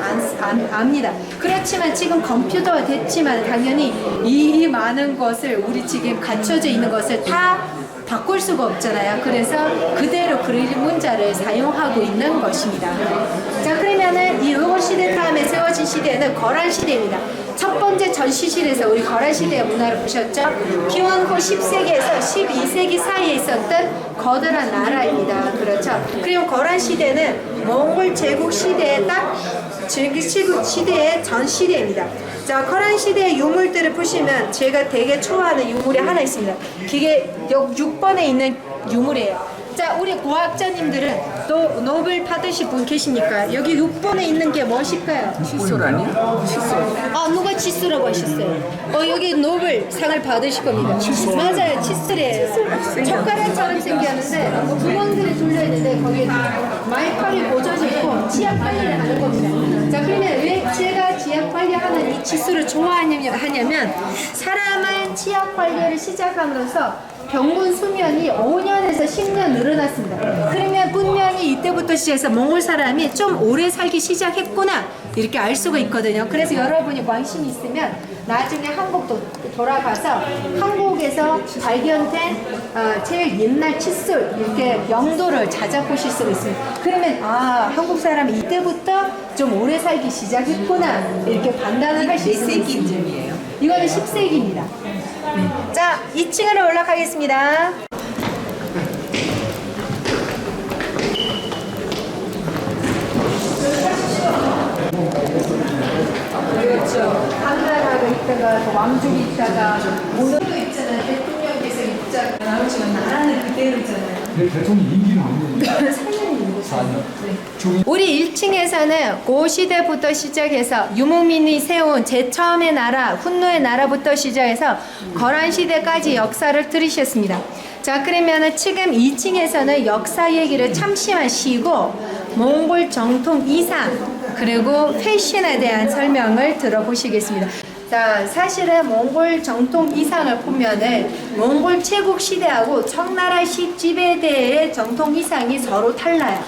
압니다. 그렇지만 지금 컴퓨터가 됐지만 당연히 이 많은 것을 우리 지금 갖춰져 있는 것을 다 바꿀 수가 없잖아요. 그래서 그대로 크릴릭 문자를 사용하고 있는 것입니다. 자, 그러면은 이 어걸 시대 다음에 세워진 시대는 거란 시대입니다. 첫 번째 전시실에서 우리 거란 시대의 문화를 보셨죠? 기원후 10세기에서 12세기 사이에 있었던 거대한 나라입니다. 그렇죠? 그리고 거란 시대는 몽골 제국 시대의 딱 제국 시대의 전 시대입니다. 자, 거란 시대의 유물들을 보시면 제가 되게 좋아하는 유물이 하나 있습니다. 그게 6번에 있는 유물이에요. 자, 우리 과학자님들은 또 노벨 받으실 분 계십니까? 여기 6번에 있는 게 무엇일까요? 칫솔 아니야? 칫솔. 누가 칫솔이라고 하셨어요? 여기 노벨 상을 받으실 겁니다. 맞아요, 칫솔이에요. 젓가락처럼 생겼는데 구멍들이 뚫려 있는데 거기에 마이파리 꽂아져 있고 치약 관리를 하는 겁니다. 자, 그러면 왜 제가 치약 관리하는 이 칫솔을 좋아하냐면 사람은 치약 관리를 시작함으로써 평균 수명이 5년에서 10년 늘어났습니다. 그러면 분명히 이때부터 시작해서 몽골 사람이 좀 오래 살기 시작했구나 이렇게 알 수가 있거든요. 그래서 여러분이 관심이 있으면 나중에 한국도 돌아가서 한국에서 발견된 제일 옛날 칫솔 이렇게 명도를 찾아보실 수가 있습니다. 그러면 한국 사람이 이때부터 좀 오래 살기 시작했구나 이렇게 판단을 할 수 있습니다. 이거는 10세기입니다. 자, 2층으로 올라가겠습니다. 그렇죠. 한나라가 있다가 또 왕족이 있다가 오늘도 있잖아요. 대통령께서 입장 나오지만 나라는 그대로 있잖아요. 대통령 임기는 없는데. 4년. 우리 1층에서는 고시대부터 시작해서 유목민이 세운 제처음의 나라, 훈노의 나라부터 시작해서 거란시대까지 역사를 들으셨습니다. 자, 그러면 지금 2층에서는 역사 얘기를 잠시만 쉬고 몽골 정통 이상 그리고 패션에 대한 설명을 들어보시겠습니다. 자, 사실은 몽골 정통 이상을 보면은 몽골 제국 시대하고 청나라 지배대의 정통 이상이 서로 달라요.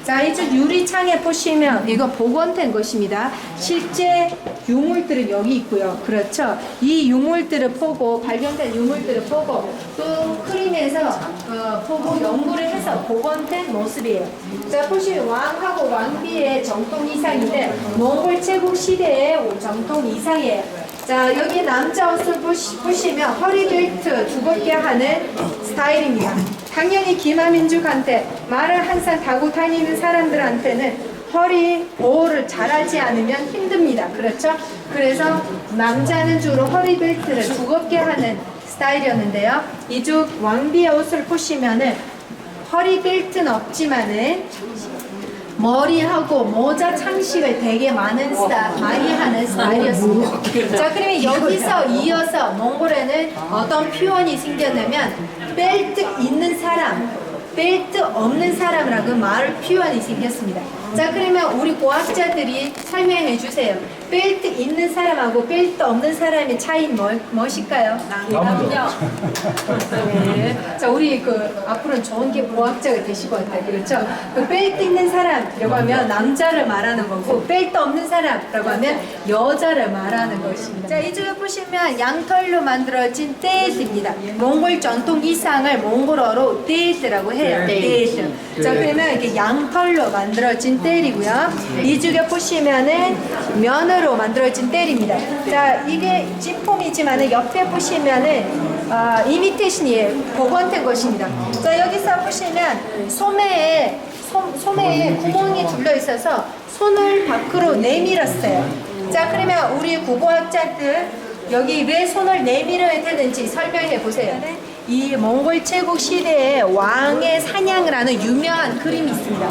자, 이쪽 유리창에 보시면 이거 복원된 것입니다. 실제 유물들은 여기 있고요. 그렇죠. 이 유물들을 보고 발견된 유물들을 보고 또 크림에서 보고 연구를 해서 복원된 모습이에요. 자 보시면 왕하고 왕비의 정통 이상인데 몽골 제국 시대의 정통 이상이에요. 자 여기 남자 옷을 보시면 허리벨트 두껍게 하는 스타일입니다. 당연히 기마민족한테 말을 항상 타고 다니는 사람들한테는 허리 보호를 잘하지 않으면 힘듭니다. 그렇죠? 그래서 남자는 주로 허리벨트를 두껍게 하는 스타일이었는데요. 이쪽 왕비의 옷을 보시면은 허리벨트는 없지만은 머리하고 모자 장식을 되게 많이 하는 스타일이었습니다. 자, 그러면 여기서 이어서 몽골에는 어떤 표현이 생겼냐면 벨트 있는 사람, 벨트 없는 사람이라고 말 표현이 생겼습니다. 자, 그러면 우리 과학자들이 설명해 주세요. 벨트 있는 사람하고 벨트 없는 사람의 차이는 무엇일까요? 남녀. 네. 자, 우리 앞으로는 좋은 게 과학자가 되실 것 같아요. 그렇죠? 그 벨트 있는 사람이라고 하면 남자를 말하는 거고, 벨트 없는 사람이라고 하면 여자를 말하는 것입니다. 자, 이쪽에 보시면 양털로 만들어진 떼입니다. 몽골 전통 의상을 몽골어로 떼라고 해요. 떼. 자, 그러면 이렇게 양털로 만들어진 떼이고요. 이쪽에 보시면은 면으로 만들어진 떼입니다. 자, 이게 진품이지만은 옆에 보시면은 이미테이션이에요. 복원된 것입니다. 자, 여기서 보시면 소매에 구멍이 둘러 있어서 손을 밖으로 내밀었어요. 자, 그러면 우리 국어학자들 여기 왜 손을 내밀어야 되는지 설명해 보세요. 이 몽골 제국 시대에 왕의 사냥을 하는 유명한 그림이 있습니다.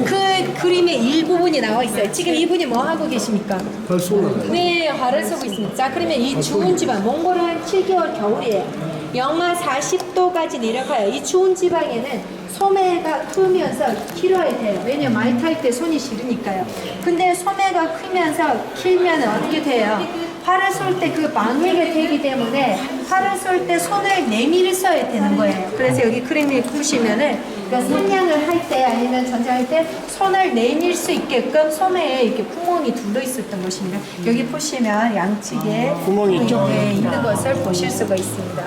그 그림의 일부분이 나와 있어요. 지금 이분이 뭐 하고 계십니까? 네, 활을 쏘고 있습니다. 자, 그러면 이 추운 지방, 몽골은 7개월 겨울이에요. 영하 40도까지 내려가요. 이 추운 지방에는 소매가 크면서 길어야 돼요. 왜냐면 말 탈 때 손이 시리니까요. 근데 소매가 크면서 길면 어떻게 돼요? 활을 쏠 때 그 방해가 되기 때문에 활을 쏠 때 손을 내밀어 써야 되는 거예요. 그래서 여기 그림을 보시면은 그러니까 사냥을 할 때 아니면 전쟁할 때 손을 내밀 수 있게끔 소매에 이렇게 구멍이 둘러 있었던 것입니다. 여기 보시면 양측에 구멍이 있는 것을 보실 수가 있습니다.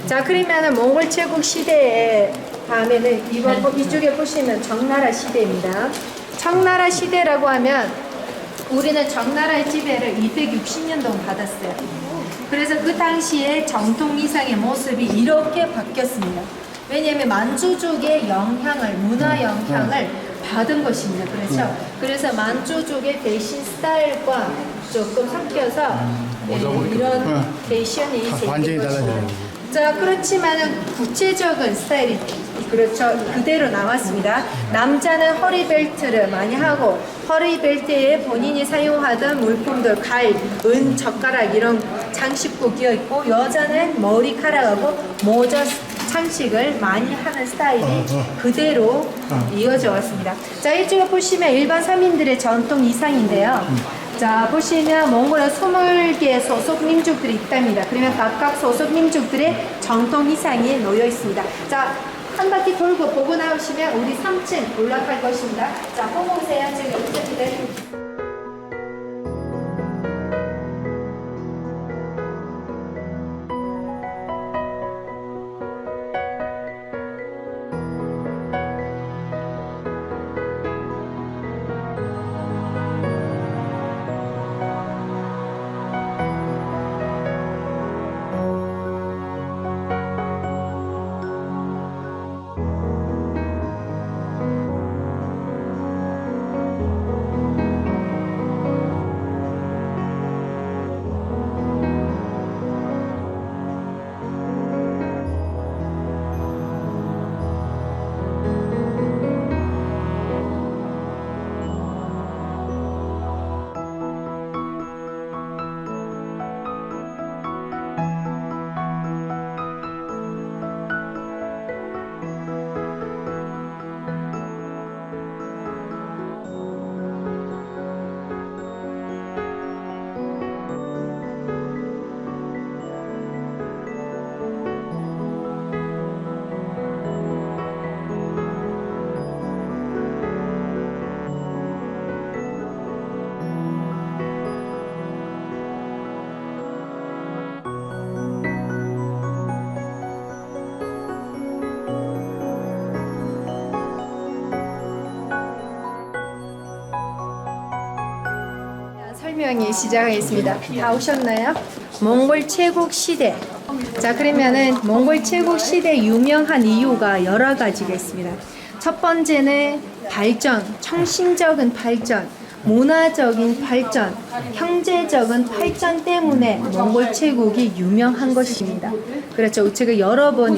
자, 그러면은 몽골 제국 시대에 다음에는 이쪽에 보시면 청나라 시대입니다. 청나라 시대라고 하면 우리는 청나라의 지배를 260년 동안 받았어요. 그래서 그 당시에 정통 이상의 모습이 이렇게 바뀌었습니다. 왜냐하면 만주족의 영향을, 문화 영향을 받은 것입니다. 그렇죠? 그래서 만주족의 대신 스타일과 조금 섞여서 이런 패션이 생긴 것입니다. 자, 그렇지만은 구체적인 스타일이 그렇죠. 그대로 남았습니다. 남자는 허리벨트를 많이 하고 허리벨트에 본인이 사용하던 물품들, 칼, 은, 젓가락 이런 장식도 끼어 있고 여자는 머리카락하고 모자 장식을 많이 하는 스타일이 그대로 이어져 왔습니다. 자, 이쪽에 보시면 일반 서민들의 전통 의상인데요. 자, 보시면 몽골에 20개 소속 민족들이 있답니다. 그러면 각각 소속 민족들의 전통 의상이 놓여 있습니다. 자, 한 바퀴 돌고 보고 나오시면 우리 3층 올라갈 것입니다. 자, 보고 오세요. 지금 여기서 기다립니다. 설명이 시작하겠습니다. 다 오셨나요? 몽골 제국 시대. 자, 그러면은 몽골 제국 시대 유명한 이유가 여러 가지가 있습니다. 첫 번째는 발전, 정신적인 발전, 문화적인 발전, 경제적인 발전 때문에 몽골 제국이 유명한 것입니다. 그렇죠. 제가 여러 번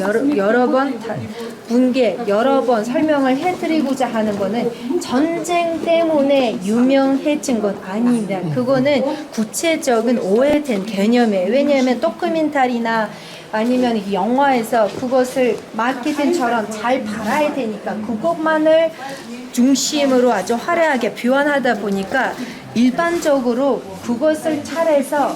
분께 여러 번 설명을 해드리고자 하는 거는 전쟁 때문에 유명해진 건 아닙니다. 그거는 구체적인 오해된 개념이에요. 왜냐하면 다큐멘터리나 아니면 이 영화에서 그것을 마케팅처럼 잘 팔아야 되니까 그것만을 중심으로 아주 화려하게 표현하다 보니까 일반적으로 그것을 차려서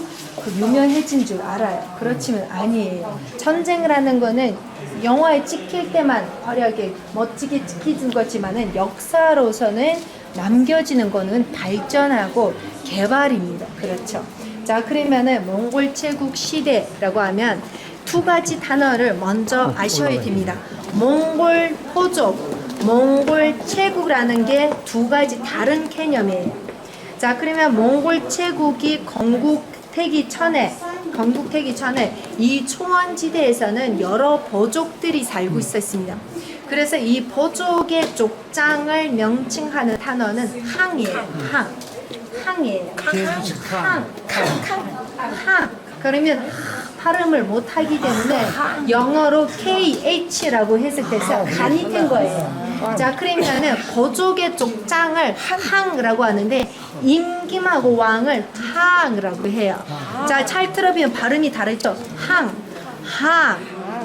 유명해진 줄 알아요. 그렇지만 아니에요. 전쟁이라는 거는 영화에 찍힐 때만 화려하게 멋지게 찍히는 거지만은 역사로서는 남겨지는 거는 발전하고 개발입니다. 그렇죠. 자, 그러면은 몽골 제국 시대라고 하면 두 가지 단어를 먼저 아셔야 됩니다. 몽골 호족, 몽골 제국이라는 게 두 가지 다른 개념이에요. 자, 그러면 몽골 제국이 건국되기 전에 이 초원지대에서는 여러 보족들이 살고 있었습니다. 그래서 이 보족의 족장을 명칭하는 단어는 항이에요. 항이에요. 항. 그러면 발음을 못하기 때문에 영어로 KH라고 했을 때서 간이 된 거예요. 자, 그러면은 보족의 족장을 항이라고 하는데 임금하고 왕을 항이라고 해요. 자, 잘 들어보면 발음이 다르죠. 항.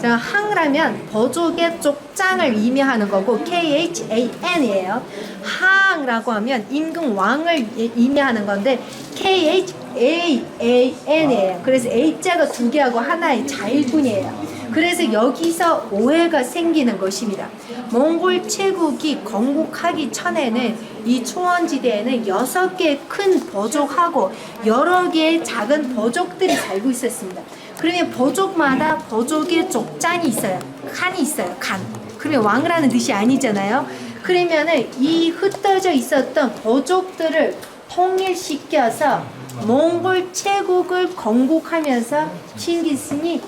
자, 항이라면 보족의 족장을 의미하는 거고 KHAN이에요. 항이라고 하면 임금 왕을 의미하는 건데 KHAAN이에요. 그래서 A자가 두 개하고 하나의 자일분이에요. 그래서 여기서 오해가 생기는 것입니다. 몽골 제국이 건국하기 전에는 이 초원지대에는 6개의 큰 보족하고 여러 개의 작은 보족들이 살고 있었습니다. 그러면 보족마다 보족의 족장이 있어요. 칸이 있어요. 칸. 그러면 왕이라는 뜻이 아니잖아요. 그러면은 이 흩어져 있었던 보족들을 통일시켜서 몽골 제국을 건국하면서 칭기스칸이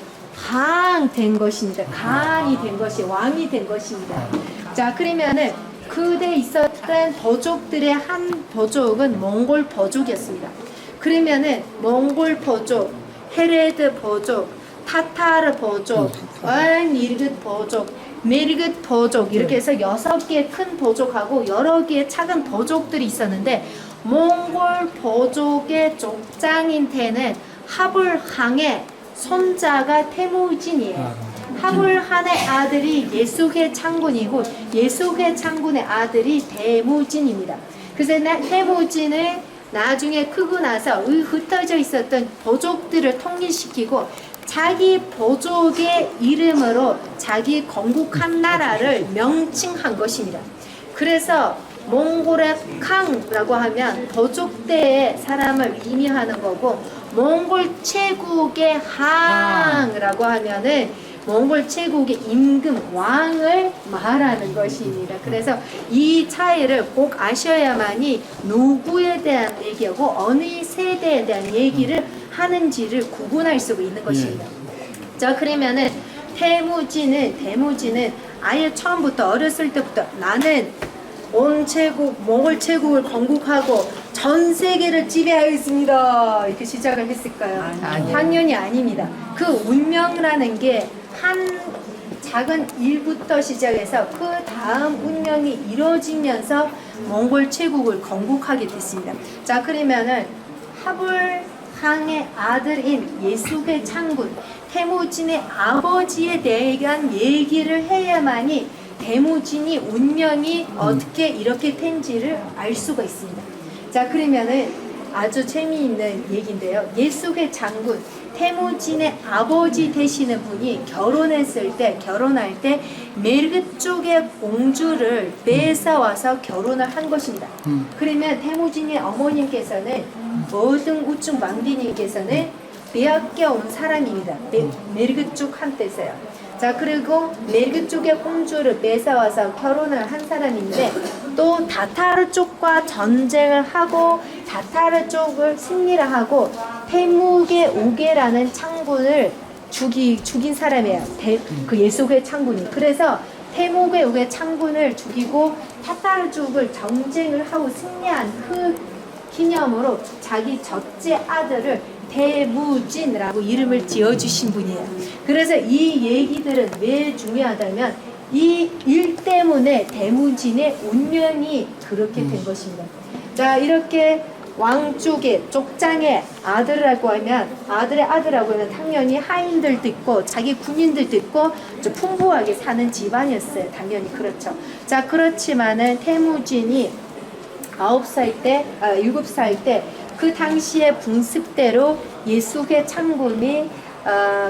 된 것입니다. 간이 된 것이 왕이 된 것입니다. 자, 그러면은 그때 있었던 보족들의 한 보족은 몽골 보족이었습니다. 그러면은 몽골 보족, 헤레드 보족, 타타르 보족, 일긋 보족, 메르긋 보족 이렇게 해서 6개의 큰 보족하고 여러 개의 작은 보족들이 있었는데 몽골 보족의 족장인 태는 하불항의 손자가 태무진이에요. 하불한의 아들이 예수회 장군이고 예수회 장군의 아들이 대무진입니다. 그래서 태무진은 나중에 크고 나서 흩어져 있었던 보족들을 통일시키고 자기 보족의 이름으로 자기 건국한 나라를 명칭한 것입니다. 그래서 몽골의 캉라고 하면 보족대의 사람을 의미하는 거고 몽골 제국의 항라고 하면은 몽골 제국의 임금 왕을 말하는 것입니다. 그래서 이 차이를 꼭 아셔야만이 누구에 대한 얘기하고 어느 세대에 대한 얘기를 하는지를 구분할 수가 있는 것입니다. 자, 그러면은 대무진은 아예 처음부터 어렸을 때부터 나는 온 제국, 몽골 제국을 건국하고 전 세계를 지배하겠습니다. 이렇게 시작을 했을까요? 당연히 아닙니다. 그 운명이라는 게 한 작은 일부터 시작해서 그 다음 운명이 이루어지면서 몽골 제국을 건국하게 됐습니다. 자, 그러면은 하불항의 아들인 예수회 장군, 태무진의 아버지에 대한 얘기를 해야만이 대무진이 운명이 어떻게 이렇게 된지를 알 수가 있습니다. 자, 그러면은 아주 재미있는 얘기인데요. 예수회 장군, 태무진의 아버지 되시는 분이 결혼할 때 메르그 쪽의 공주를 뺏어와서 결혼을 한 것입니다. 그러면 태무진의 어머님께서는 모든 우측 왕비님께서는 빼앗겨 온 사람입니다. 메르그 쪽 한테서요. 자, 그리고 메르그 쪽의 공주를 뺏어와서 결혼을 한 사람인데 또 타타르 쪽과 전쟁을 하고 타타르 쪽을 승리를 하고 태무게 오게라는 장군을 죽인 사람이에요. 그 예수의 장군이. 그래서 태무게 오게 장군을 죽이고 타타르 쪽을 전쟁을 하고 승리한 그 기념으로 자기 첫째 아들을 태무진이라고 이름을 지어주신 분이에요. 그래서 이 얘기들은 왜 중요하다면 이 일 때문에 태무진의 운명이 그렇게 된 것입니다. 자, 이렇게 왕 쪽의 족장의 아들이라고 하면 아들의 아들이라고 하면 당연히 하인들도 있고 자기 군인들도 있고 좀 풍부하게 사는 집안이었어요. 당연히 그렇죠. 자, 그렇지만은 태무진이 7살 때 그 당시의 풍습대로 예수의 장군이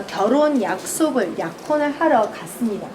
결혼 약혼을 하러 갔습니다.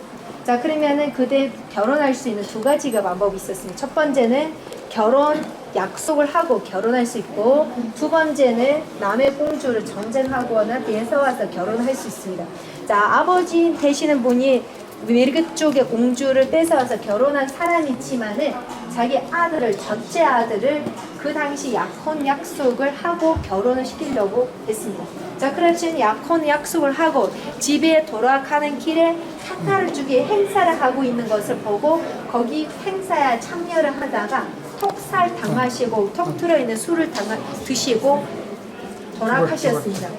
자, 그러면은 그때 결혼할 수 있는 두 가지가 방법이 있었습니다. 첫 번째는 결혼 약속을 하고 결혼할 수 있고, 두 번째는 남의 공주를 전쟁하거나 뺏어와서 결혼할 수 있습니다. 자, 아버지 되시는 분이 메르그 쪽의 공주를 뺏어와서 결혼한 사람이지만은 자기 아들을, 첫째 아들을 그 당시 약혼 약속을 하고 결혼을 시키려고 했습니다. 자, 그렇지 약혼 약속을 하고 집에 돌아가는 길에 타타르 쪽에 행사를 하고 있는 것을 보고 거기 행사에 참여를 하다가 톡살 당하시고 톡 들어있는 술을 드시고 돌아가셨습니다.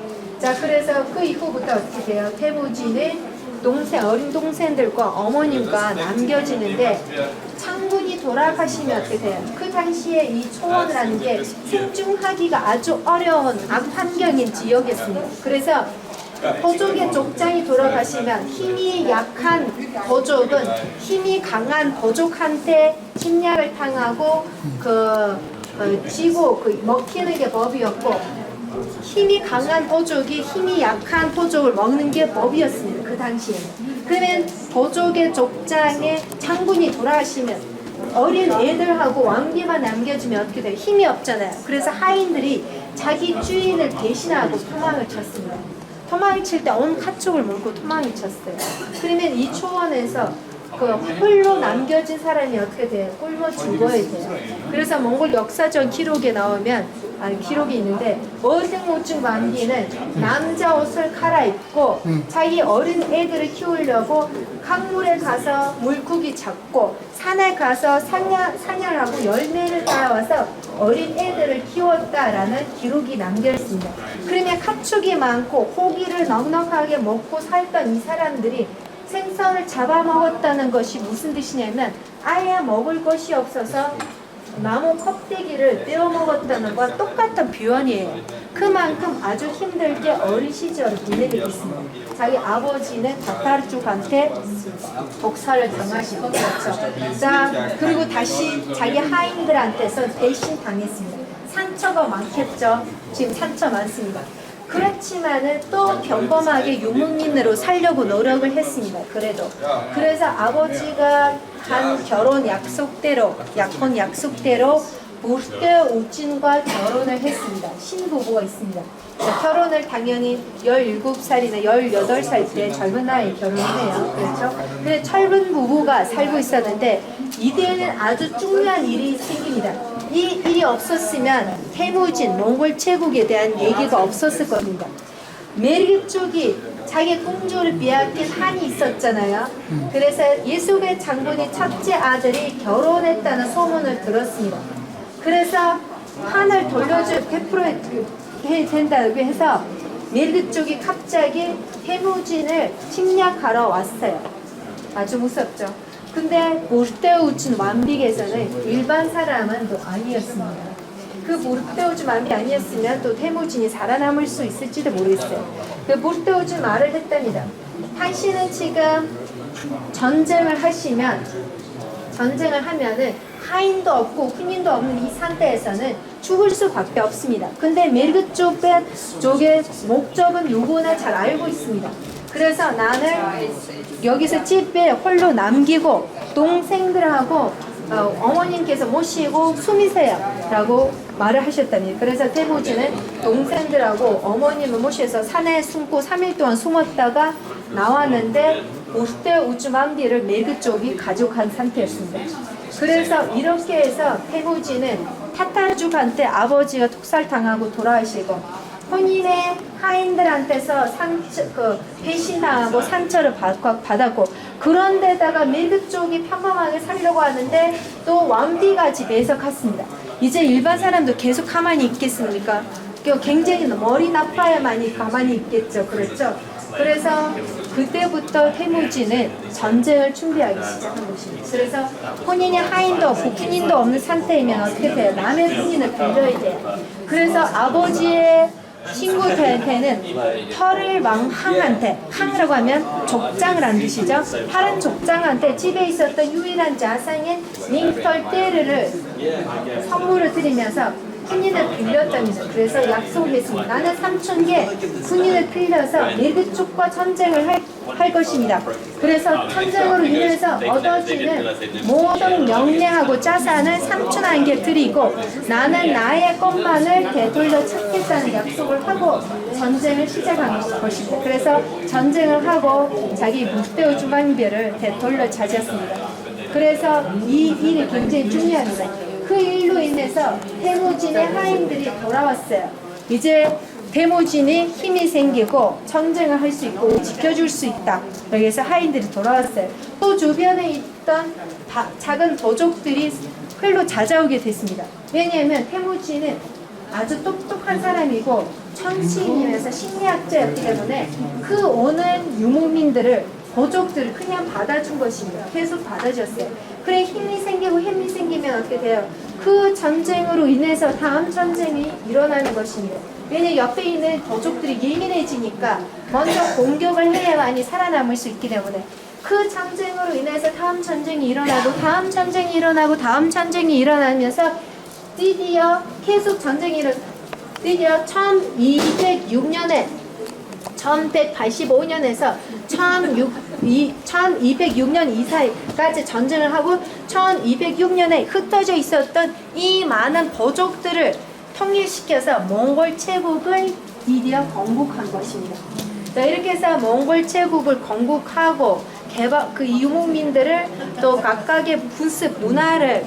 자, 그래서 그 이후부터 어떻게 돼요? 태무진은 어린 동생들과 어머님과 남겨지는데 장군이 돌아가시면 어떻게 돼요? 그 당시에 이 초원이라는 게 생존하기가 아주 어려운 악환경인 지역이었습니다. 그래서 보족의 족장이 돌아가시면 힘이 약한 보족은 힘이 강한 보족한테 침략을 당하고 지고 먹히는 게 법이었고, 힘이 강한 보족이 힘이 약한 보족을 먹는 게 법이었습니다. 그 당시에는. 그러면 보족의 족장에 장군이 돌아가시면 어린 애들하고 왕비만 남겨주면 어떻게 돼요? 힘이 없잖아요. 그래서 하인들이 자기 주인을 대신하고 토막을 쳤습니다. 토막을 칠 때 온 가축을 몰고 토막을 쳤어요. 그러면 이 초원에서 그 홀로 남겨진 사람이 어떻게 돼요? 굶어 죽어야 돼요. 그래서 몽골 역사적 기록에 나오면 기록이 있는데 어등오증 만기는 남자 옷을 갈아입고 자기 어린 애들을 키우려고 강물에 가서 물고기 잡고 산에 가서 사냥하고 열매를 따와서 어린 애들을 키웠다라는 기록이 남겨있습니다. 그러면 가축이 많고 고기를 넉넉하게 먹고 살던 이 사람들이 생선을 잡아먹었다는 것이 무슨 뜻이냐면 아예 먹을 것이 없어서 나무 껍데기를 떼어먹었다는 것과 똑같은 표현이에요. 그만큼 아주 힘들게 어린 시절을 보내게 됐습니다. 자기 아버지는 타타르 쪽한테 독살을 당하시고 그렇죠. 자, 그리고 다시 자기 하인들한테서 대신 당했습니다. 상처가 많겠죠. 지금 상처 많습니다. 그렇지만은 또 평범하게 유목민으로 살려고 노력을 했습니다. 그래서 아버지가 한 결혼 약속대로 무르테 우진과 결혼을 했습니다. 신부부가 있습니다. 결혼을 당연히 17살이나 18살 때 젊은 나이에 결혼을 해요. 그렇죠? 근데 젊은 부부가 살고 있었는데 이때에는 아주 중요한 일이 생깁니다. 이 일이 없었으면 태무진, 몽골 제국에 대한 얘기가 없었을 겁니다. 메르그 쪽이 자기 공주를 빼앗긴 한이 있었잖아요. 그래서 예수의 장군이 첫째 아들이 결혼했다는 소문을 들었습니다. 그래서 한을 돌려줄 100% 된다고 해서 메르그 쪽이 갑자기 태무진을 침략하러 왔어요. 아주 무섭죠. 근데 무르테우진 완빅에서는 일반 사람은 또 아니었습니다. 그 무르테우진 완빅이 아니었으면 또 태무진이 살아남을 수 있을지도 모르겠어요. 그 무르테우진 말을 했답니다. 당신은 지금 전쟁을 하면은 하인도 없고 군인도 없는 이 상태에서는 죽을 수밖에 없습니다. 근데 메르그 쪽의 목적은 누구나 잘 알고 있습니다. 그래서 나는 여기서 집에 홀로 남기고 동생들하고 어머님께서 모시고 숨으세요 라고 말을 하셨답니다. 그래서 태무진은 동생들하고 어머님을 모셔서 산에 숨고 3일 동안 숨었다가 나왔는데 무르테 우즈만비를 메르그 쪽이 가져간 상태였습니다. 그래서 이렇게 해서 태무진은 타타르족한테 아버지가 독살당하고 돌아가시고 혼인의 하인들한테서 배신당하고 상처를 받았고 그런데다가 밀급 쪽이 평범하게 살려고 하는데 또 왕비까지 매석했습니다. 이제 일반 사람도 계속 가만히 있겠습니까? 굉장히 머리 나빠야만이 가만히 있겠죠. 그렇죠? 그래서 그때부터 태무진은 전쟁을 준비하기 시작한 것입니다. 그래서 혼인의 하인도 없고 군인도 없는 상태이면 어떻게 돼요? 남의 군인을 빌려야 돼요. 그래서 아버지의 친구한테는 털을 왕항한테, 항이라고 하면 족장을 한 뜻이죠. 파란 족장한테 집에 있었던 유일한 자산인 링털 떼르를 선물을 드리면서 군인을 빌렸답니다. 그래서 약속했습니다. 나는 3,000개 군인을 빌려서 밀그쪽과 전쟁을 할 것입니다. 그래서 전쟁으로 인해서 얻어지는 모든 명예하고 자산을 3,000개 드리고 나는 나의 것만을 되돌려 찾겠다는 약속을 하고 전쟁을 시작한 것입니다. 그래서 전쟁을 하고 자기 6대 주방별을 되돌려 찾았습니다. 그래서 이 일이 굉장히 중요합니다. 그 일로 인해서 태무진의 하인들이 돌아왔어요. 이제 태무진이 힘이 생기고 전쟁을 할 수 있고 지켜줄 수 있다. 그래서 하인들이 돌아왔어요. 또 주변에 있던 작은 도족들이 흘로 찾아오게 됐습니다. 왜냐하면 태무진은 아주 똑똑한 사람이고 천신이면서 심리학자였기 때문에 그 오는 유목민들을 도족들을 그냥 받아준 것입니다. 계속 받아줬어요. 그래 힘이 생기면 어떻게 돼요? 그 전쟁으로 인해서 다음 전쟁이 일어나는 것입니다. 왜냐면 옆에 있는 도족들이 예민해지니까 먼저 공격을 해야만이 살아남을 수 있기 때문에 그 전쟁으로 인해서 다음 전쟁이 일어나고 다음 전쟁이 일어나고 다음 전쟁이 일어나면서 드디어 계속 전쟁이 드디어 1206년에 1185년에서 1206년 이사이까지 전쟁을 하고 1206년에 흩어져 있었던 이 많은 부족들을 통일시켜서 몽골 제국을 드디어 건국한 것입니다. 자, 이렇게 해서 몽골 제국을 건국하고 그 유목민들을 또 각각의 분습 문화를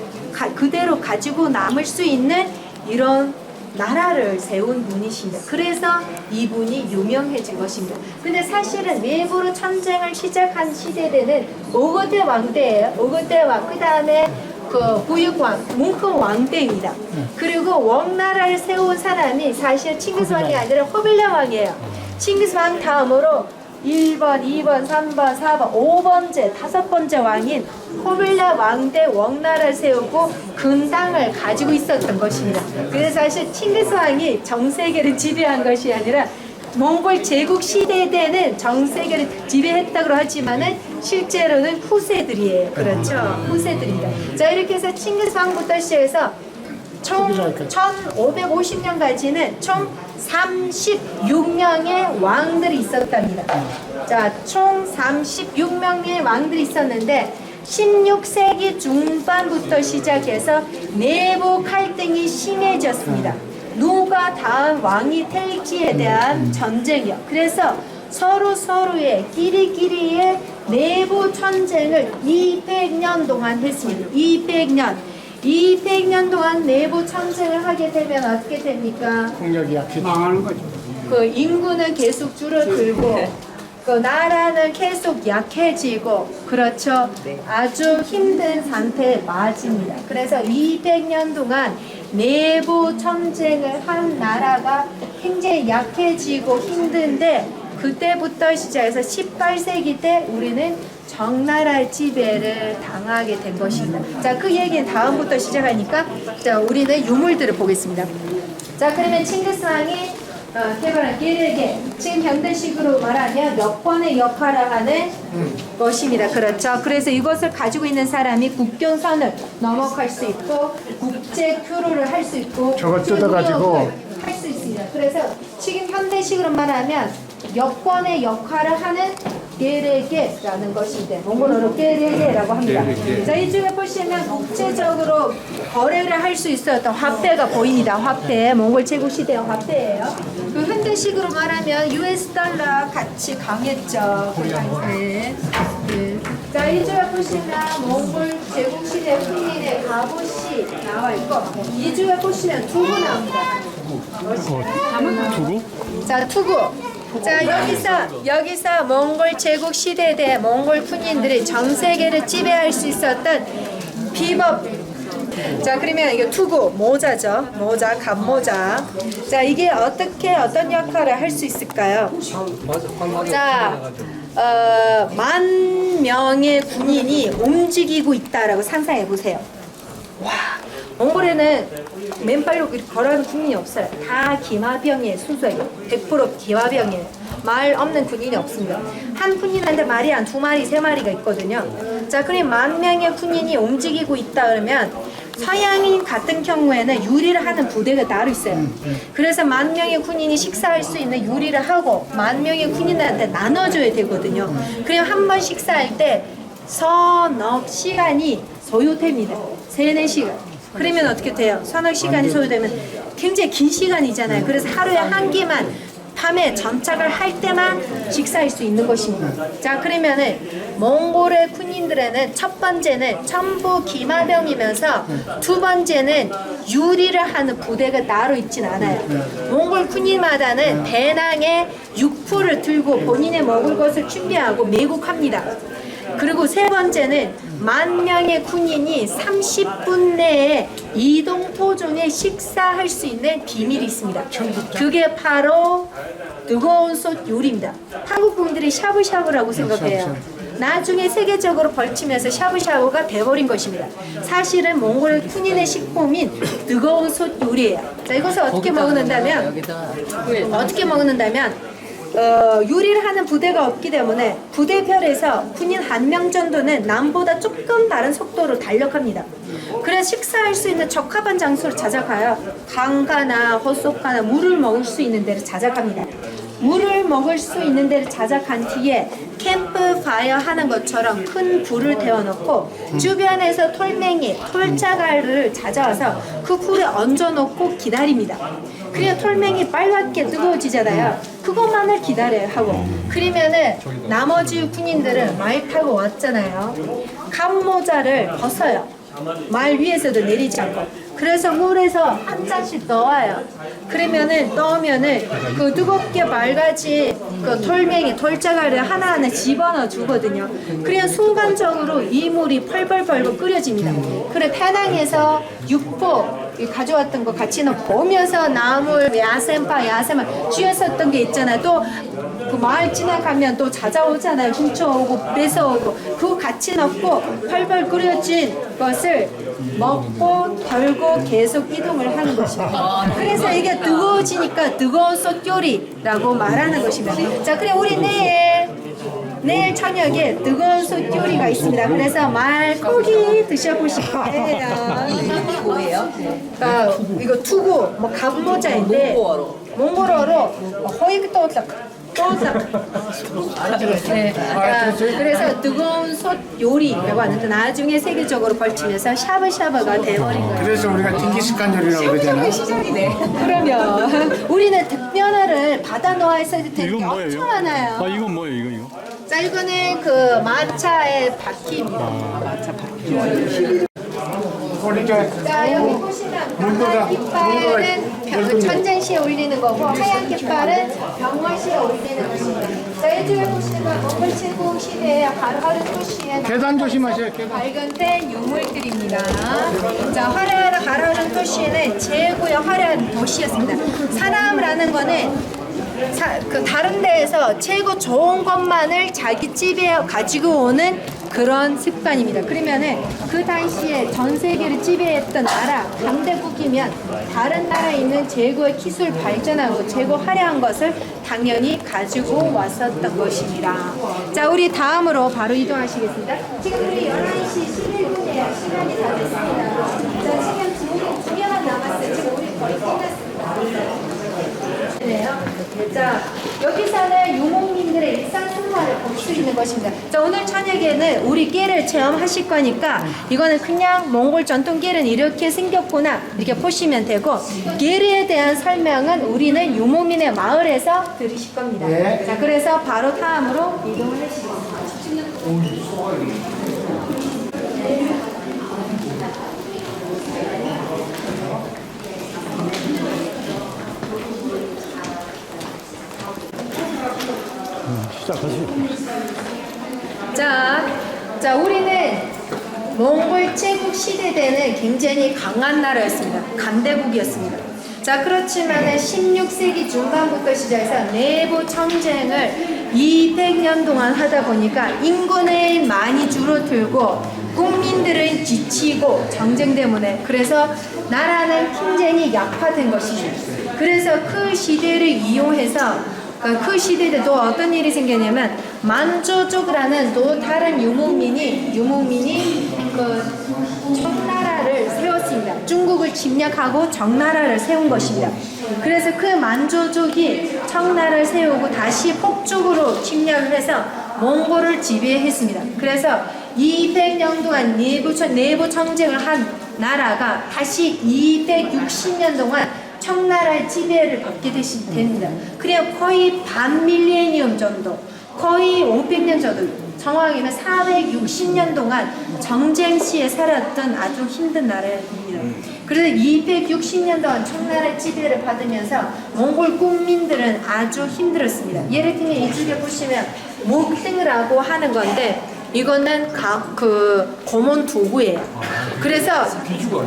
그대로 가지고 남을 수 있는 이런 나라를 세운 분이십니다. 그래서 이분이 유명해진 것입니다. 근데 사실은 내부로 전쟁을 시작한 시대대는 오거대 왕대예요. 오거대 왕, 그 다음에 그 후육왕, 뭉큰 왕대입니다. 그리고 왕나라를 세운 사람이 사실 칭기스왕이 아니라 호빌라 왕이에요. 칭기스왕 다음으로 1번, 2번, 3번, 4번, 5번째, 5번째 왕인 호빌라 왕대 왕나라를 세우고 근당을 가지고 있었던 것입니다. 그래서 사실 칭기스 왕이 전 세계를 지배한 것이 아니라 몽골 제국 시대 때는 전 세계를 지배했다고 하지만은 실제로는 후세들이에요. 그렇죠? 후세들입니다. 자, 이렇게 해서 칭기스 왕부터 시작해서 총 1550년까지는 총 36명의 왕들이 있었답니다. 자, 총 36명의 왕들이 있었는데 16세기 중반부터 시작해서 내부 갈등이 심해졌습니다. 누가 다음 왕이 될지에 대한 전쟁이요. 그래서 서로의 끼리끼리의 내부 전쟁을 200년 동안 했습니다. 200년 동안 내부 전쟁을 하게 되면 어떻게 됩니까? 국력이 약해 망하는 거죠. 그 인구는 계속 줄어들고 그 나라는 계속 약해지고 그렇죠. 아주 힘든 상태에 맞습니다. 그래서 200년 동안 내부 전쟁을 한 나라가 굉장히 약해지고 힘든데 그때부터 시작해서 18세기 때 우리는 정나라의 지배를 당하게 된 것입니다. 자, 그 얘기는 다음부터 시작하니까 자, 우리는 유물들을 보겠습니다. 자, 그러면 칭기스왕이 개발한 게르게 지금 현대식으로 말하면 몇 번의 역할을 하는 것입니다. 그렇죠. 그래서 이것을 가지고 있는 사람이 국경선을 넘어갈 수 있고 국제 교류를 할 수 있고 저걸 뜯어가지고 할 수 있습니다. 그래서 지금 현대식으로 말하면 여권의 역할을 하는 게르게라는 것인데 몽골어로 게르게라고 합니다. 자, 이쪽에 보시면 국제적으로 거래를 할 수 있었던 화폐가 보입니다. 화폐, 몽골 제국 시대의 화폐예요. 그 현대식으로 말하면 US 달러 같이 강했죠. 그 당시에. 네. 자, 이쪽에 보시면 몽골 제국시대 훈인의 가보시 나와 있고, 이쪽에 보시면 투구 나옵니다. 두고? 자, 투구. 자, 여기서 몽골 제국 시대에 대해 몽골 군인들이 전 세계를 지배할 수 있었던 비법. 자, 그러면 이게 투구, 모자죠. 모자, 갑모자. 자, 이게 어떤 역할을 할 수 있을까요? 자, 10,000명의 군인이 움직이고 있다라고 상상해 보세요. 와, 몽골에는 맨발로 이렇게 걸어가는 군인이 없어요. 다 기마병의 수수예요. 100% 기마병이에요. 말 없는 군인이 없습니다. 한 군인한테 말이 한 2마리, 3마리가 있거든요. 자, 그럼 10,000명의 군인이 움직이고 있다 그러면 서양인 같은 경우에는 유리를 하는 부대가 따로 있어요. 그래서 10,000명의 군인이 식사할 수 있는 유리를 하고 10,000명의 군인한테 나눠줘야 되거든요. 그럼 한 번 식사할 때 서너 시간이 소요됩니다. 3-4시간. 그러면 어떻게 돼요? 서너 시간이 소요되면 굉장히 긴 시간이잖아요. 그래서 하루에 한 끼만 밤에 전착을 할 때만 식사할 수 있는 것입니다. 자, 그러면은 몽골의 군인들에는 첫 번째는 전부 기마병이면서 두 번째는 유리를 하는 부대가 따로 있진 않아요. 몽골 군인마다는 배낭에 육포를 들고 본인의 먹을 것을 준비하고 매국합니다. 그리고 세 번째는 10,000명의 군인이 30분 내에 이동 도중에 식사할 수 있는 비밀이 있습니다. 그게 바로 뜨거운 솥 요리입니다. 한국 분들이 샤브샤브라고 생각해요. 나중에 세계적으로 벌치면서 샤브샤브가 돼버린 것입니다. 사실은 몽골 군인의 식품인 뜨거운 솥 요리예요. 자, 이것을 어떻게 먹는다면 요리를 하는 부대가 없기 때문에 부대별에서 군인 1명 정도는 남보다 조금 다른 속도로 달력합니다. 그래서 식사할 수 있는 적합한 장소를 찾아가요. 강가나 호숫가나 물을 먹을 수 있는 데를 찾아갑니다. 물을 먹을 수 있는 데를 찾아간 뒤에 캠프파이어 하는 것처럼 큰 불을 태워놓고 주변에서 톨맹이, 톨자갈을 찾아와서 그 불에 얹어놓고 기다립니다. 그래야 톨맹이 빨갛게 뜨거워지잖아요. 그것만을 기다려야 하고, 그러면은 나머지 군인들은 말 타고 왔잖아요. 갑모자를 벗어요. 말 위에서도 내리지 않고. 그래서 물에서 한 잔씩 넣어요. 그러면은 넣으면은 그 뜨겁게 맑아진 그 톨맹이, 톨자갈을 하나하나 집어넣어 주거든요. 그래야 순간적으로 이 물이 펄펄펄펄 끓여집니다. 그래 배낭에서 육포 가져왔던 거 같이 넣고 오면서 나물, 야생파 쥐었었던 게 있잖아요. 또 그 마을 지나가면 또 찾아오잖아요. 훔쳐오고 뺏어오고 그거 같이 넣고 펄펄 끓여진 것을 먹고 덜고 계속 이동을 하는 것입니다. 그래서 이게 뜨거워지니까 뜨거운 솥 요리라고 말하는 것입니다. 자, 그래 우리 내일 저녁에 뜨거운 솥 요리가 있습니다. 그래서 말고기 드셔보시면 뭐예요? 이거 투구, 뭐 갑모자인데 몽골어로 호익도딱 네. 그래서 뜨거운 솥 요리라고 하는데 나중에 세계적으로 벌치면서 샤브샤브가 돼버린 거예요. 그래서 우리가 징기스칸 요리라고 그러잖아. 시작이네. 그러면 우리는 특별화를 받아 놓아 있어야 될 게 엄청 많아요. 이건 뭐예요, 이거? 자, 이거는 그 마차의 바퀴입니다. 마차 바퀴. 우리 자, 여기 보시면 까만 깃발은 전쟁시에 올리는 거고 하얀 깃발은 병원시에 올리는 것입니다. 자, 이쪽에 보시면 몽골 제국 시대의 하르하르 토시에 계단 조심하세요, 계단. 발견된 유물들입니다. 자, 하르하르 토시는 최고의 화려한 도시였습니다. 사람이라는 거는 그 다른 데에서 최고 좋은 것만을 자기 집에 가지고 오는 그런 습관입니다. 그러면은 그 당시에 전 세계를 지배했던 나라 강대국이면 다른 나라에 있는 최고의 기술 발전하고 최고 화려한 것을 당연히 가지고 왔었던 것입니다. 자, 우리 다음으로 바로 이동하시겠습니다. 지금 우리 11시 11분이에요. 시간이 다 됐습니다. 자, 지금 두 개만 남았어요. 지금 우리 거의 끝났습니다. 자, 여기서는 유목민들의 일상생활을 볼 수 있는 것입니다. 자, 오늘 저녁에는 우리 깨를 체험하실 거니까 이거는 그냥 몽골 전통 깨는 이렇게 생겼구나 이렇게 보시면 되고, 깨에 대한 설명은 우리는 유목민의 마을에서 들으실 겁니다. 자, 그래서 바로 다음으로 이동을 하시겠습니다. 시작하지. 자, 우리는 몽골 제국 시대 때는 굉장히 강한 나라였습니다. 강대국이었습니다. 자, 그렇지만 16세기 중반부터 시작해서 내부 전쟁을 200년 동안 하다 보니까 인구는 많이 줄어들고 국민들은 지치고 전쟁 때문에 그래서 나라는 굉장히 약화된 것이죠. 그래서 그 시대를 이용해서 그 시대에 또 어떤 일이 생겼냐면 만조족이라는 또 다른 유목민이 그 청나라를 세웠습니다. 중국을 침략하고 청나라를 세운 것입니다. 그래서 그 만조족이 청나라를 세우고 다시 북쪽으로 침략을 해서 몽골을 지배했습니다. 그래서 200년 동안 내부 전쟁을 한 나라가 다시 260년 동안 청나라의 지배를 받게 됩니다. 그냥 거의 반 밀레니엄 정도, 거의 500년 정도, 정확히는 460년 동안 정쟁 시에 살았던 아주 힘든 나라입니다. 그래서 260년 동안 청나라의 지배를 받으면서 몽골 국민들은 아주 힘들었습니다. 예를 들면 이쪽에 보시면 목등이라고 하는 건데 이거는 그 고문 도구예요. 그래서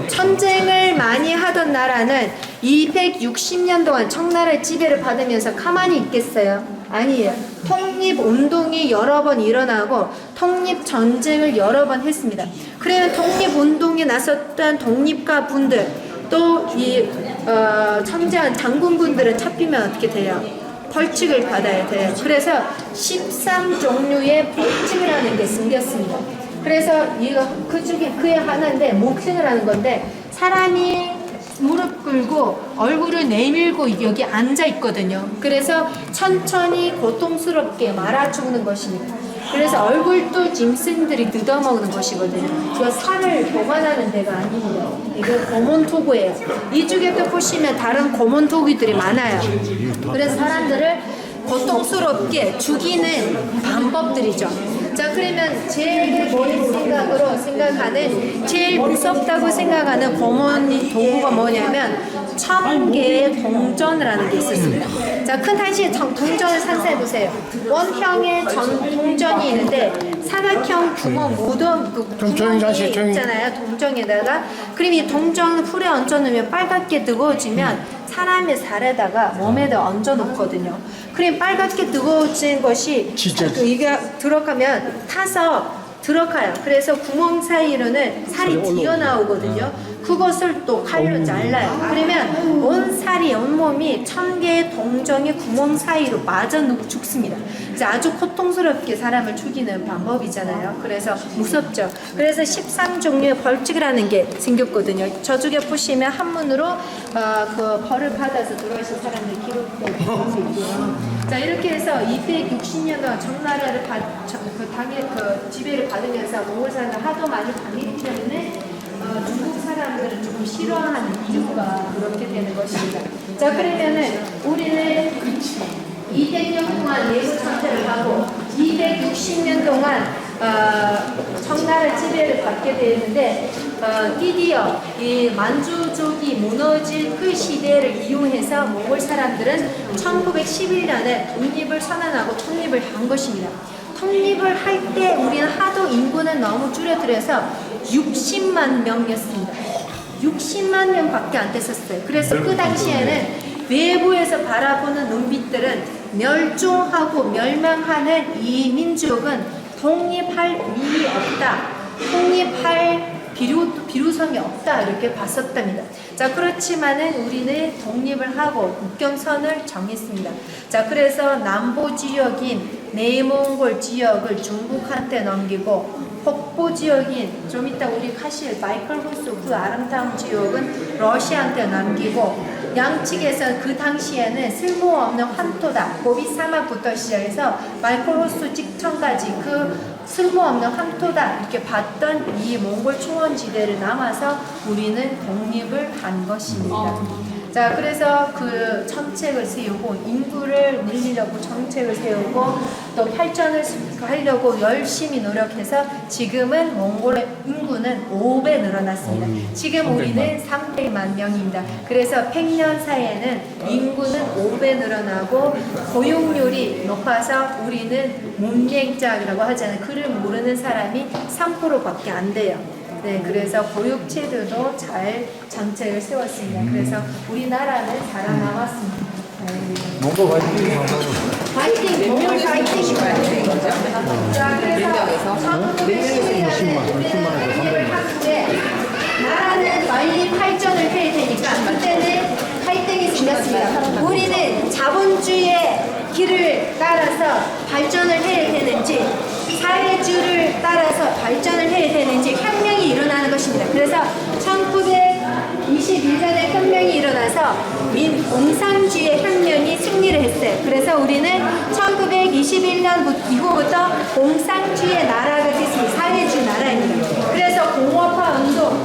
전쟁을 많이 하던 나라는 260년 동안 청나라의 지배를 받으면서 가만히 있겠어요? 아니에요. 독립운동이 여러 번 일어나고 독립전쟁을 여러 번 했습니다. 그래서 독립운동에 나섰던 독립가분들 또 이 참전한 장군분들은 잡히면 어떻게 돼요? 벌칙을 받아야 돼요. 그래서 13종류의 벌칙이라는 게 생겼습니다. 그래서 이거 그 중에 그의 하나인데 목승을 하는 건데 사람이 무릎 꿇고 얼굴을 내밀고 여기 앉아 있거든요. 그래서 천천히 고통스럽게 말아 죽는 것입니다. 그래서 얼굴도 짐승들이 뜯어먹는 것이거든요. 그 살을 보관하는 데가 아닙니다. 이거 고문토구예요. 이쪽에 또 보시면 다른 고문토구들이 많아요. 그래서 사람들을 고통스럽게 죽이는 방법들이죠. 자, 그러면 제일 생각으로 생각하는 제일 무섭다고 생각하는 고문 도구가 뭐냐면 1000개의 동전이라는 게 있었습니다. 자, 큰 당시에 동전을 상상해 보세요. 원형의 동전이 있는데 사각형 구멍 모든 구멍이 있잖아요. 동전에다가 그럼 이 동전 풀에 얹어 놓으면 빨갛게 뜨거워지면 사람의 살에다가 몸에다 얹어 놓거든요. 그럼 빨갛게 뜨거워진 것이 이게 들어가면 타서 들어가요. 그래서 구멍 사이로는 살이 튀어나오거든요. 그것을 또 칼로 잘라요. 그러면 온 살이, 온몸이 1000개의 동전의 구멍 사이로 맞아 죽습니다. 아주 고통스럽게 사람을 죽이는 방법이잖아요. 그래서 무섭죠. 그래서 13종류의 벌칙이라는 게 생겼거든요. 저쪽에 보시면 한문으로 그 벌을 받아서 들어오신 사람들 기록되어 있고요. 자, 이렇게 해서 260년 동안 청나라를 지배를 받으면서 몽골 사람들 하도 많이 당했기 때문에 중국 사람들을 조금 싫어하는 이유가 그렇게 되는 것입니다. 자, 그러면은 우리는 200년 동안 내부 전쟁을 하고 260년 동안 청나라 지배를 받게 되었는데 드디어 이 만주족이 무너진 그 시대를 이용해서 몽골 사람들은 1911년에 독립을 선언하고 독립을 한 것입니다. 독립을 할 때 우리는 하도 인구는 너무 줄어들어서 60만 명이었습니다. 60만 명밖에 안 됐었어요. 그래서 그 당시에는 외부에서 바라보는 눈빛들은 멸종하고 멸망하는 이 민족은 독립할 미이 없다. 독립할 비루성이 없다. 이렇게 봤었답니다. 자, 그렇지만은 우리는 독립을 하고 국경선을 정했습니다. 자, 그래서 남부 지역인 내몽골 지역을 중국한테 넘기고北部 지역인 좀 이따 우리 가실 마이클 호수 그 아름다운 지역은 러시아한테 남기고 양측에서 그 당시에는 쓸모없는 황토다. 고비 사막부터 시작해서 마이클 호수 직전까지 그 쓸모없는 황토다 이렇게 봤던 이 몽골 초원지대를 남아서 우리는 독립을 한 것입니다. 자, 그래서 그 정책을 세우고 인구를 늘리려고 정책을 세우고 또 발전을 하려고 열심히 노력해서 지금은 몽골의 인구는 5배 늘어났습니다. 지금 우리는 300만 명입니다. 그래서 100년 사이에는 인구는 5배 늘어나고 고용률이 높아서 우리는 문맹자라고 하잖아요. 글을 모르는 사람이 3%밖에 안 돼요. 네, 그래서 교육제도도 잘 정책을 세웠습니다. 그래서 우리나라는 살아남았습니다. 몽골 화이팅! 파이팅! 몽골 파이팅! 자, 그래서 20만 나라는 빨리 발전을 해야 되니까 그때는 파이팅이 생겼습니다. 우리는 자본주의의 길을 따라서 발전을 해야 되는지 사회주의를 따라서 발전을 해야 되는지 혁명이 일어나는 것입니다. 그래서 1921년에 혁명이 일어나서 공산주의 혁명이 승리를 했어요. 그래서 우리는 1921년 이후부터 공산주의 나라가 됐습니다. 사회주의 나라입니다. 그래서 공업화 운동,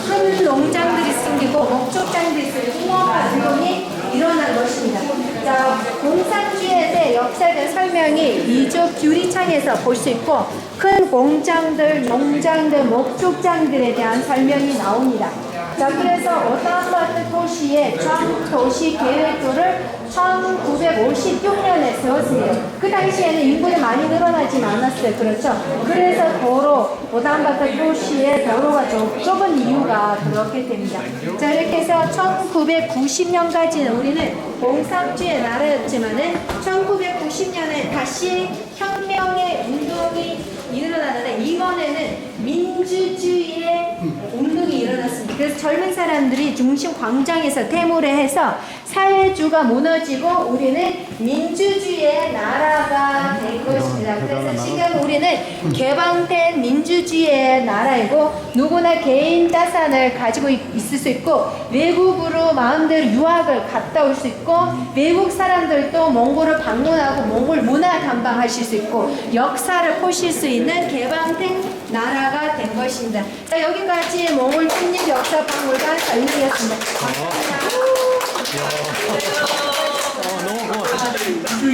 큰 농장들이 생기고 목축장들이 생기고 공업화 운동이 일어난 것입니다. 자, 공산주의에 대해 역사적 설명이 이쪽 유리창에서 볼 수 있고 큰 공장들, 농장들, 목축장들에 대한 설명이 나옵니다. 자, 그래서 오단바트 도시의 전 도시 계획도를 1956년에 세웠습니다. 그 당시에는 인구는 많이 늘어나진 않았어요. 그렇죠? 그래서 도로, 오단바트 도시의 도로가 좁은 이유가 그렇게 됩니다. 자, 이렇게 해서 1990년까지는 우리는 공산주의 나라였지만은 1990년에 다시 혁명의 운동이 일어나는데 이번에는 민주주의의 운동이 일어났습니다. 그래서 젊은 사람들이 중심 광장에서 데모를 해서 사회주의가 무너지고 우리는 민주주의의 나라가 될 것입니다. 그래서 지금 우리는 개방된 민주주의의 나라이고 누구나 개인 자산을 가지고 있을 수 있고 외국으로 마음대로 유학을 갔다 올 수 있고 외국 사람들도 몽골을 방문하고 몽골 문화 탐방하실 수 있고 역사를 보실 수 있는 개방된 나라가 된 것입니다. 자, 여기까지 몽골 국립 역사 박물관 설명이었습니다.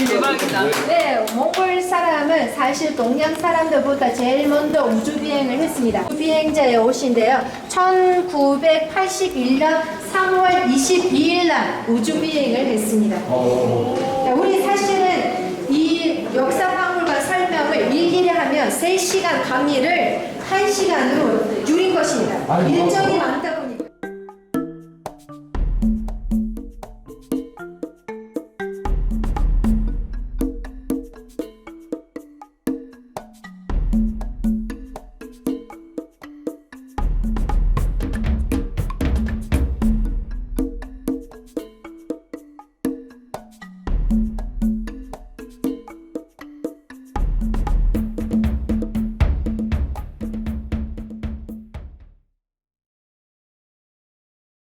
대박이다. 네, 몽골 사람은 사실 동양 사람들보다 제일 먼저 우주 비행을 했습니다. 우주 비행자의 옷인데요. 1981년 3월 22일 날 우주 비행을 했습니다. 우리 사실은 이 역사 박물관 설명을 일일이 하면 3시간 강의를 1시간으로 줄인 것입니다. 일정이 많다